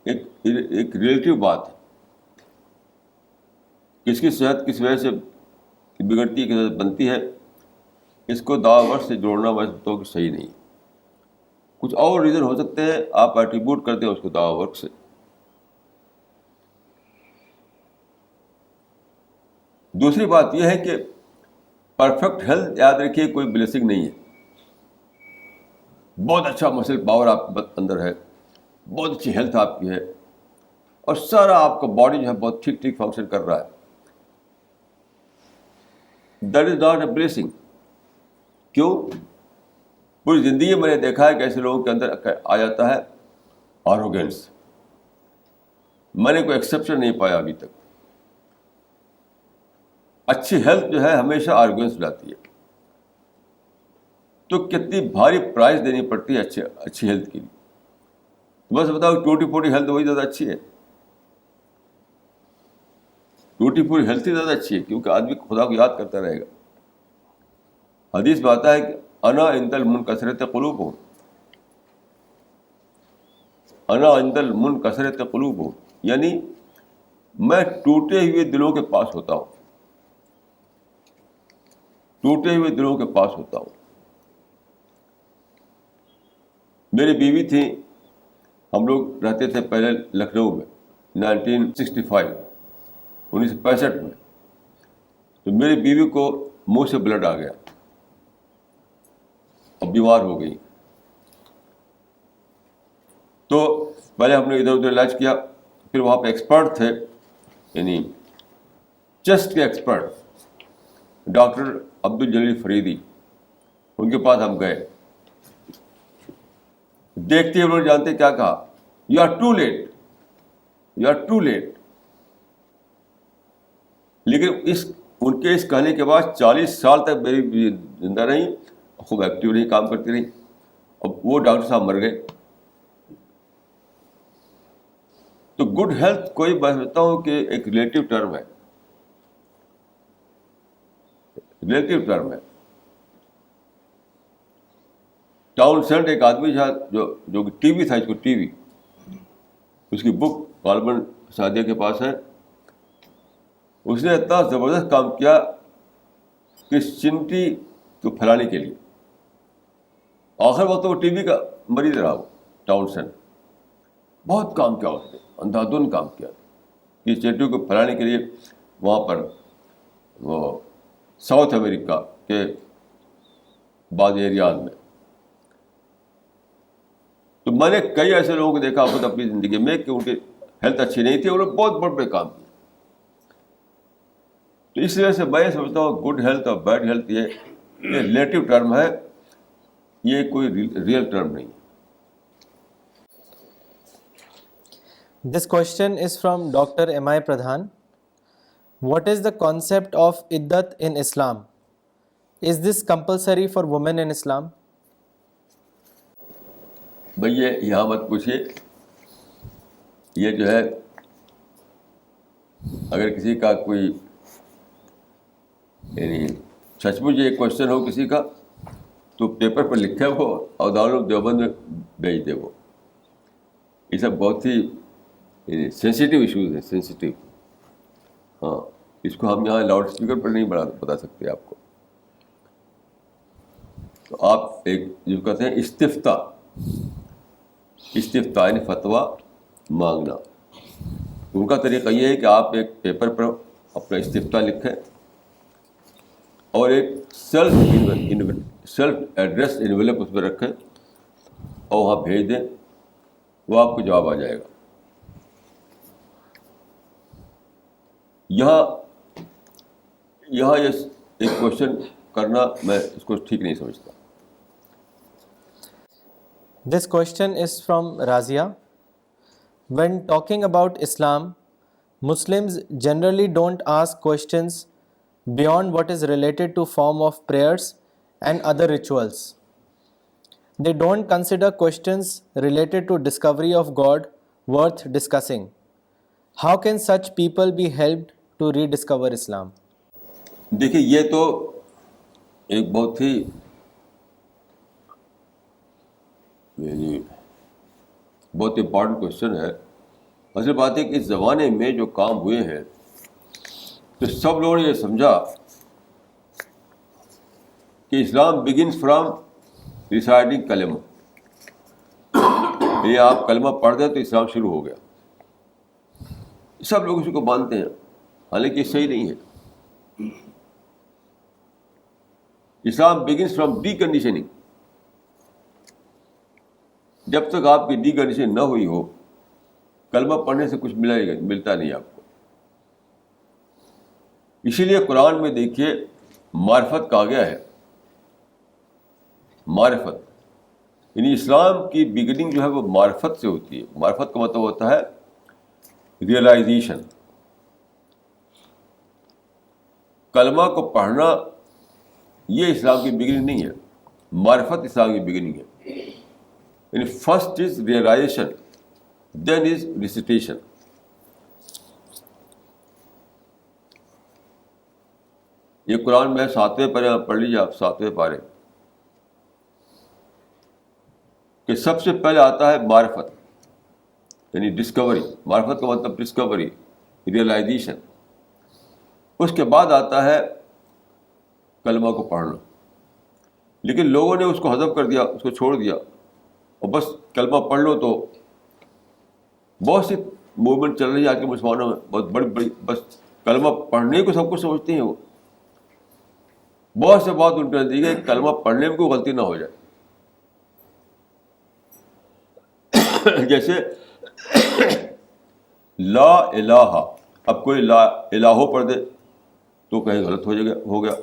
ایک ریلیٹیو بات ہے. کس کی صحت کس وجہ سے بگڑتی ہے, کس وجہ سے بنتی ہے, اس کو دعوی ورک سے جوڑنا میں سمجھتا ہوں کہ صحیح نہیں ہے. کچھ اور ریزن ہو سکتے ہیں, آپ ایٹریبیوٹ کرتے ہیں اس کو دعوی ورک سے. دوسری بات یہ ہے کہ پرفیکٹ ہیلتھ یاد رکھیے کوئی بلیسنگ نہیں ہے. بہت اچھا مسل پاور آپ کے اندر ہے, بہت اچھی ہیلتھ آپ کی ہے, اور سارا آپ کا باڈی جو ہے بہت ٹھیک ٹھیک فنکشن کر رہا ہے. That is not a blessing. کیوں؟ پوری زندگی میں نے دیکھا ہے کہ ایسے لوگوں کے اندر آ جاتا ہے آروگینس. میں نے کوئی ایکسیپشن نہیں پایا ابھی تک. اچھی ہیلتھ جو ہے ہمیشہ آروگینس لاتی ہے. تو کتنی بھاری پرائز دینی پڑتی ہے اچھی ہیلتھ کے لیے. بس بتاؤ, ٹوٹی پھوٹی ہیلتھ وہی زیادہ اچھی ہے. ٹوٹی پھوٹی ہیلتھ ہی زیادہ اچھی ہے, کیونکہ آدمی خدا کو یاد کرتا رہے گا. حدیث میں آتا ہے کہ انا عند المنکسرۃ قلوبہم, انا عند المنکسرۃ قلوبہم, یعنی میں ٹوٹے ہوئے دلوں کے پاس ہوتا ہوں, ٹوٹے ہوئے دلوں کے پاس ہوتا ہوں. میری بیوی تھی, ہم لوگ رہتے تھے پہلے لکھنؤ میں 1965 میں. تو میری بیوی کو منہ سے بلڈ آ گیا, اب بیمار ہو گئی. تو پہلے ہم نے ادھر ادھر علاج کیا, پھر وہاں پہ ایکسپرٹ تھے, یعنی چیسٹ کے ایکسپرٹ ڈاکٹر عبد الجلیل فریدی, ان کے پاس ہم گئے. دیکھتے انہوں نے جانتے کیا کہا, you are too late, you are too late. لیکن ان کے اس کہنے کے بعد 40 سال تک میری زندہ رہی, خوب ایکٹیو رہی, کام کرتی رہی. اب وہ ڈاکٹر صاحب مر گئے. تو گڈ ہیلتھ کوئی میں سمجھتا ہوں کہ ایک ریلیٹیو ٹرم ہے, ریلیٹیو ٹرم ہے. ٹاؤن سینٹ ایک آدمی جو ٹی وی تھا, اس کو ٹی وی, اس کی بک غالباً سعدیہ کے پاس ہے. اس نے اتنا زبردست کام کیا کرسچینٹی کو پھیلانے کے لیے. آخر وقت وہ ٹی وی کا مریض رہا, وہ ٹاؤن سینٹ. بہت کام کیا اس نے, اندھادھند کام کیا کرسچینٹی کو پھیلانے کے لیے. وہاں پر وہ ساؤتھ امریکہ کے بعض ایریاز میں. تو میں نے کئی ایسے لوگوں کو دیکھا خود اپنی زندگی میں کہ ان کی ہیلتھ اچھی نہیں تھی, انہوں نے بہت بڑے بڑے کام کیے. تو اس وجہ سے میں سمجھتا ہوں گڈ ہیلتھ اور بیڈ ہیلتھ یہ ریلیٹیو ٹرم ہے, یہ کوئی ریئل ٹرم نہیں. This question is from Dr. M.I. Pradhan. What is the concept of iddat in Islam? Is this compulsory for women in Islam? بھئی یہاں مت پوچھیے. یہ جو ہے اگر کسی کا کوئی یعنی سچ مچ یہ کوشچن ہو کسی کا تو پیپر پر لکھے وہ اور دارالعلوم دیوبند میں بھیج دے. وہ یہ سب بہت ہی سینسیٹیو ایشوز ہیں, سینسیٹیو. ہاں, اس کو ہم یہاں لاؤڈ اسپیکر پر نہیں بتا سکتے آپ کو. تو آپ ایک جو کہتے ہیں استفتاء یعنی فتویٰ مانگنا. ان کا طریقہ یہ ہے کہ آپ ایک پیپر پر اپنا استفتاء لکھیں اور ایک سیلف ایڈریس انویلپ اس میں رکھیں اور وہاں بھیج دیں, وہ آپ کو جواب آ جائے گا. یہاں یہ ایک کوشچن کرنا میں اس کو ٹھیک نہیں سمجھتا. This question is from Razia. When talking about Islam, Muslims generally don't ask questions beyond what is related to form of prayers and other rituals. They don't consider questions related to discovery of God worth discussing. How can such people be helped to rediscover Islam? دیکھیے یہ تو ایک بہت ہی بہت important question ہے. اصل بات ہے کہ اس زمانے میں جو کام ہوئے ہیں تو سب لوگوں نے یہ سمجھا کہ اسلام بگنس فرام ریسائٹنگ کلمہ. یہ آپ کلمہ پڑھ دیں تو اسلام شروع ہو گیا. سب لوگ اسی کو مانتے ہیں, حالانکہ یہ صحیح نہیں ہے. اسلام بگنس فرام ڈی کنڈیشننگ. جب تک آپ کی ڈی کنڈیشن نہ ہوئی ہو, کلمہ پڑھنے سے کچھ ملتا نہیں آپ کو. اسی لیے قرآن میں دیکھیے معرفت کہا گیا ہے. معرفت یعنی اسلام کی بگننگ جو ہے وہ معرفت سے ہوتی ہے. معرفت کا مطلب ہوتا ہے ریئلائزیشن. کلمہ کو پڑھنا یہ اسلام کی بگننگ نہیں ہے, معرفت اسلام کی بگننگ ہے. یعنی first is realisation, then is recitation. یہ قرآن میں 7ویں پارے پڑھ لیجیے آپ, 7ویں پارے کہ سب سے پہلے آتا ہے معرفت یعنی ڈسکوری. معرفت کا مطلب ڈسکوری, ریئلائزیشن. اس کے بعد آتا ہے کلمہ کو پڑھنا. لیکن لوگوں نے اس کو حذف کر دیا, اس کو چھوڑ دیا, اور بس کلمہ پڑھ لو. تو بہت سی موومنٹ چل رہی ہے آج کے مسلمانوں میں, بہت بڑی بڑی, بس کلمہ پڑھنے کو سب کچھ سمجھتے ہیں. وہ بہت سے بات ان کے نزدیک ہے کہ کلمہ پڑھنے میں کوئی غلطی نہ ہو جائے. جیسے لا الہ, اب کوئی لا الہ پڑھ دے تو کہیں غلط ہو گیا.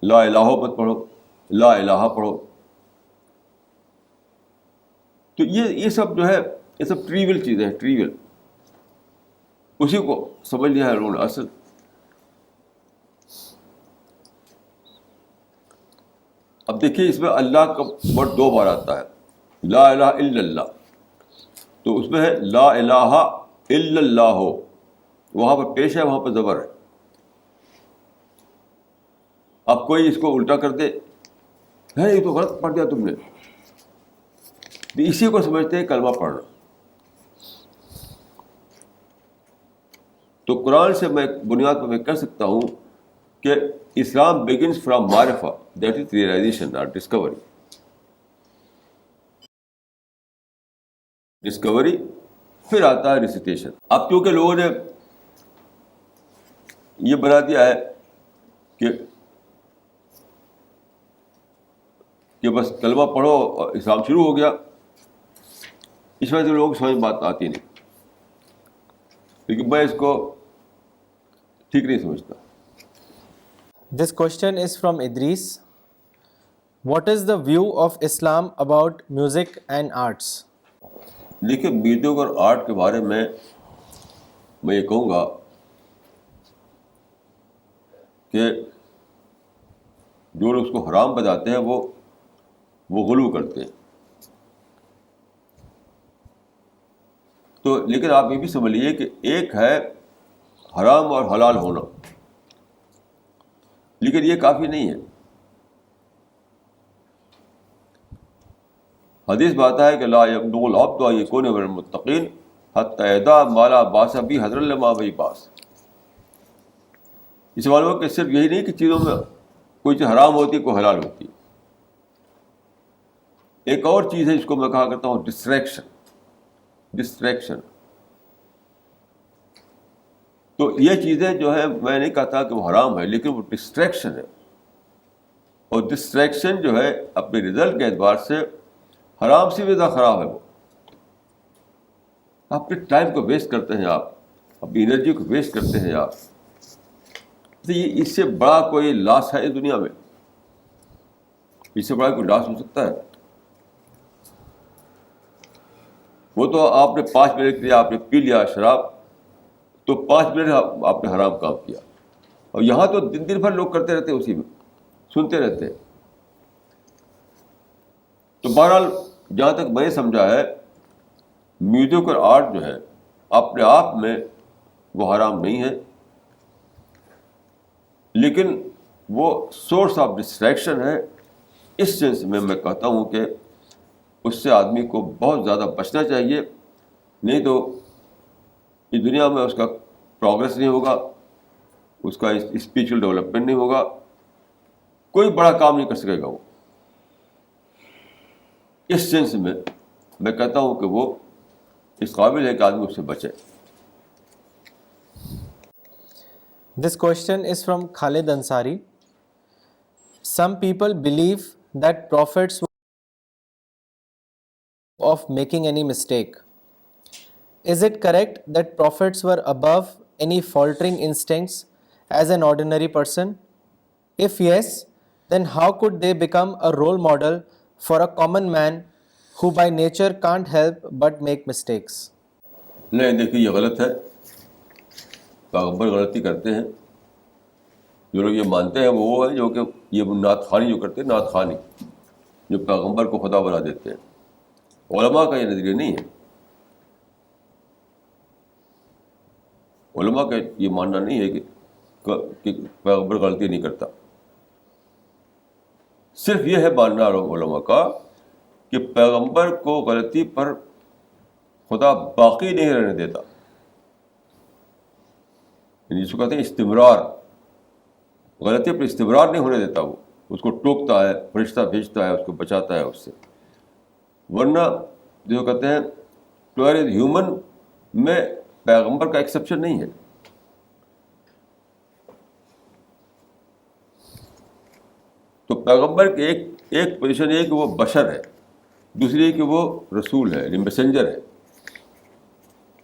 لا الہ مت پڑھو, لا الہ پڑھو. تو یہ سب جو ہے یہ سب ٹریول چیزیں ہیں, ٹریول. اسی کو سمجھ لیا ہے انہوں نے اصل. اب دیکھیے اس میں اللہ کا ورڈ 2 بار آتا ہے, لا الہ الا اللہ. تو اس میں ہے لا الہ الا اللہ, وہاں پر پیش ہے, وہاں پر زبر ہے. اب کوئی اس کو الٹا کر دے, ہے یہ تو غلط پڑھ دیا تم نے, تو اسی کو سمجھتے ہیں کلمہ پڑھنا. تو قرآن سے میں بنیاد پر میں کہہ سکتا ہوں کہ اسلام بگنس فرام معرفہ, دیٹ از ریئلائزیشن اور ڈسکوری. ڈسکوری پھر آتا ہے ریسیٹیشن. اب کیونکہ لوگوں نے یہ بنا دیا ہے کہ بس کلمہ پڑھو اور اسلام شروع ہو گیا, اس وجہ سے لوگوں کو سمجھ بات آتی نہیں. لیکن میں اس کو ٹھیک نہیں سمجھتا. This question is from Idris. What is the view of Islam about music and arts? دیکھیے میوزک اور آرٹ کے بارے میں یہ کہوں گا کہ جو لوگ اس کو حرام بتاتے ہیں وہ غلو کرتے ہیں. تو لیکن آپ یہ بھی سمجھ لیجیے کہ ایک ہے حرام اور حلال ہونا, لیکن یہ کافی نہیں ہے. حدیث میں آتا ہے کہ لا یبلغ العبد ان یکون من المتقین حتی یدع ما لا باس به حذرا لما به باس. اس معلوم ہے کہ صرف یہی نہیں کہ چیزوں میں کوئی چیز حرام ہوتی ہے, کوئی حلال ہوتی ہے. ایک اور چیز ہے جس کو میں کہا کرتا ہوں ڈسٹریکشن. تو یہ چیزیں جو ہے میں نہیں کہتا کہ وہ حرام ہے, لیکن وہ ڈسٹریکشن ہے. اور ڈسٹریکشن جو ہے اپنے رزلٹ کے اعتبار سے حرام سے بھی زیادہ خراب ہے. وہ اپنے ٹائم کو ویسٹ کرتے ہیں آپ, اپنی انرجی کو ویسٹ کرتے ہیں آپ. تو یہ اس سے بڑا کوئی لاس ہے اس دنیا میں؟ اس سے بڑا کوئی لاس ہو سکتا ہے؟ وہ تو آپ نے 5 منٹ کے لیے آپ نے پی لیا شراب, تو 5 منٹ آپ نے حرام کام کیا. اور یہاں تو دن بھر لوگ کرتے رہتے ہیں، اسی میں سنتے رہتے ہیں. تو بہرحال جہاں تک میں نے سمجھا ہے، میوزک اور آرٹ جو ہے اپنے آپ میں وہ حرام نہیں ہے، لیکن وہ سورس آف ڈسٹریکشن ہے. اس سینس میں کہتا ہوں کہ اس سے آدمی کو بہت زیادہ بچنا چاہیے، نہیں تو اس دنیا میں اس کا پروگرس نہیں ہوگا، اس کا اسپریچول ڈیولپمنٹ نہیں ہوگا، کوئی بڑا کام نہیں کر سکے گا وہ. اس سینس میں کہتا ہوں کہ وہ اس قابل ہے کہ آدمی اس سے بچے. This question is from Khalid Ansari. Some people believe that prophets were of making any mistake. Is it correct that prophets were above any faltering instincts as an ordinary person? If yes, then how could they become a role model for a common man who by nature can't help but make mistakes? نہیں، دیکھیے یہ غلط ہے. پیغمبر غلطی کرتے ہیں. جو لوگ یہ مانتے ہیں وہ ہے جو کہ یہ نعت خوانی جو کرتے ہیں، نعت خوانی جو پیغمبر کو خدا بنا دیتے ہیں. علماء کا یہ نظریہ نہیں ہے. علماء کا یہ ماننا نہیں ہے کہ پیغمبر غلطی نہیں کرتا. صرف یہ ہے ماننا علماء کا کہ پیغمبر کو غلطی پر خدا باقی نہیں رہنے دیتا، یعنی جس کو کہتے ہیں استمرار. غلطی پر استمرار نہیں ہونے دیتا، وہ اس کو ٹوکتا ہے، فرشتہ بھیجتا ہے، اس کو بچاتا ہے اس سے. ورنہ جو کہتے ہیں ٹو ایئر ہیومن میں پیغمبر کا ایکسیپشن نہیں ہے. تو پیغمبر کے ایک پوزیشن یہ کہ وہ بشر ہے، دوسری کہ وہ رسول ہے، یعنی میسنجر ہے.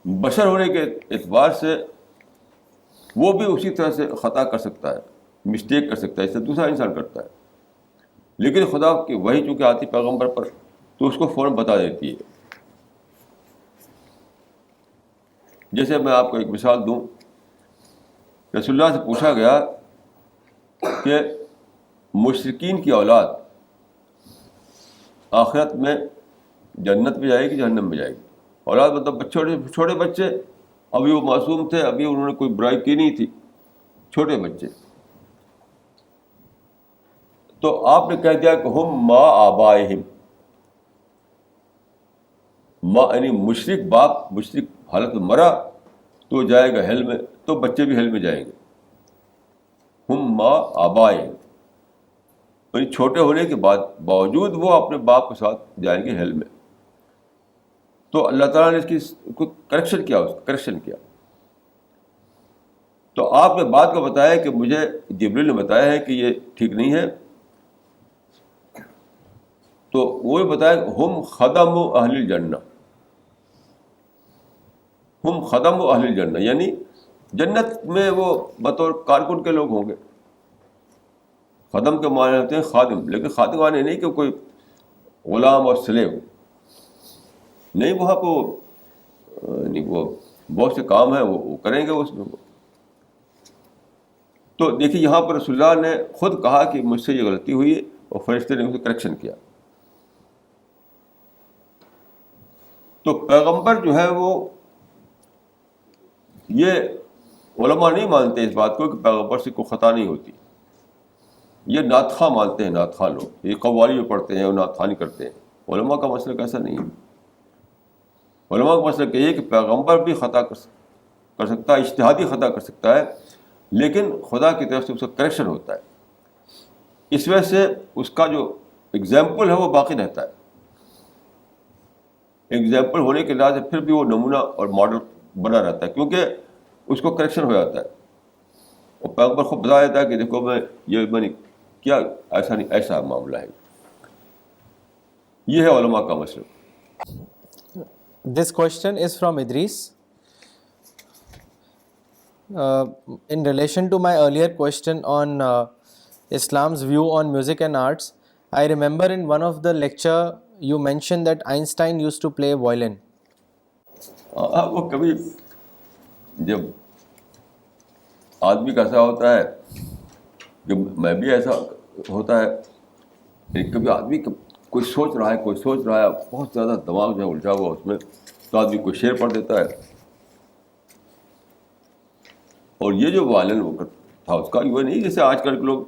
بشر ہونے کے اعتبار سے وہ بھی اسی طرح سے خطا کر سکتا ہے، مسٹیک کر سکتا ہے، اس سے دوسرا انسان کرتا ہے. لیکن خدا کی وحی چونکہ آتی پیغمبر پر تو اس کو فوراً بتا دیتی ہے. جیسے میں آپ کو ایک مثال دوں، رسول اللہ سے پوچھا گیا کہ مشرکین کی اولاد آخرت میں جنت میں جائے گی جہنم میں جائے گی. اولاد مطلب چھوٹے بچے، ابھی وہ معصوم تھے، ابھی انہوں نے کوئی برائی کی نہیں تھی، چھوٹے بچے. تو آپ نے کہہ دیا کہ ہم ما آبائہم، ماں یعنی مشرک باپ مشرک حالت میں مرا تو جائے گا ہیل میں، تو بچے بھی ہیل میں جائیں گے. ہم ما آبائہم، یعنی چھوٹے ہونے کے باوجود وہ اپنے باپ کے ساتھ جائیں گے ہیل میں. تو اللہ تعالیٰ نے اس کو کریکشن کیا. تو آپ نے بات کو بتایا کہ مجھے جبریل نے بتایا ہے کہ یہ ٹھیک نہیں ہے. تو وہ بتایا کہ ہم خدم اہل الجنہ، ہم خدم اہل الجنہ، یعنی جنت میں وہ بطور کارکن کے لوگ ہوں گے. خدم کے معنی ہوتے ہیں خادم، لیکن خادم معنی نہیں کہ کوئی غلام اور سلیو نہیں، وہاں کو وہ بہت سے کام ہیں وہ کریں گے اس میں. تو دیکھیے یہاں پر رسول اللہ نے خود کہا کہ مجھ سے یہ غلطی ہوئی اور فرشتے نے اسے کریکشن کیا. تو پیغمبر جو ہے وہ یہ علماء نہیں مانتے اس بات کو کہ پیغمبر سے کوئی خطا نہیں ہوتی. یہ نعت خواں مانتے ہیں، نعت خواں لوگ، یہ قوالی جو پڑھتے ہیں وہ نعت خوانی کرتے ہیں. علماء کا مسئلہ ایسا نہیں ہے. علماء کا مسئلہ یہ ہے کہ پیغمبر بھی خطا کر سکتا ہے، اجتہادی خطا کر سکتا ہے، لیکن خدا کی طرف سے اس کا کریکشن ہوتا ہے. اس وجہ سے اس کا جو ایگزامپل ہے وہ باقی رہتا ہے. ایگزامپل ہونے کے لحاظ سے پھر بھی وہ نمونہ اور ماڈل بنا رہتا ہے، کیونکہ اس کو کریکشن ہو جاتا ہے. اور پیغمبر خود بتا دیتا ہے کہ دیکھو میں نے کیا، ایسا نہیں، ایسا معاملہ ہے. یہ ہے علماء کا مسئلہ. This question is from Idris. In relation to my earlier question on Islam's view on music and arts, I remember in one of the lecture you mentioned that Einstein used to play violin. وہ کبھی جب آدمی کا ایسا ہوتا ہے کہ میں بھی ایسا ہوتا ہے، کبھی آدمی کوئی سوچ رہا ہے بہت زیادہ دماغ جو ہے الجھا ہوا اس میں، تو آدمی کوئی شعر پڑھ دیتا ہے. اور یہ جو وائلن وقت تھا اس کا وہ نہیں جیسے آج کل کے لوگ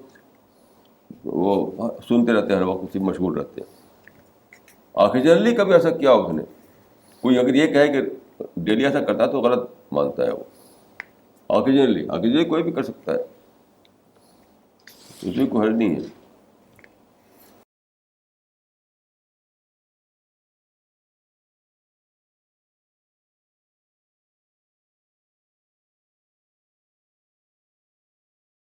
وہ سنتے رہتے ہیں ہر وقت اسی مشغول رہتے ہیں. آخری کبھی ایسا کیا اس نے؟ کوئی اگر یہ کہے کہ ڈیلی ایسا کرتا ہے تو غلط مانتا ہے وہ. آخری کوئی بھی کر سکتا ہے، اس میں کوئی حرج نہیں ہے.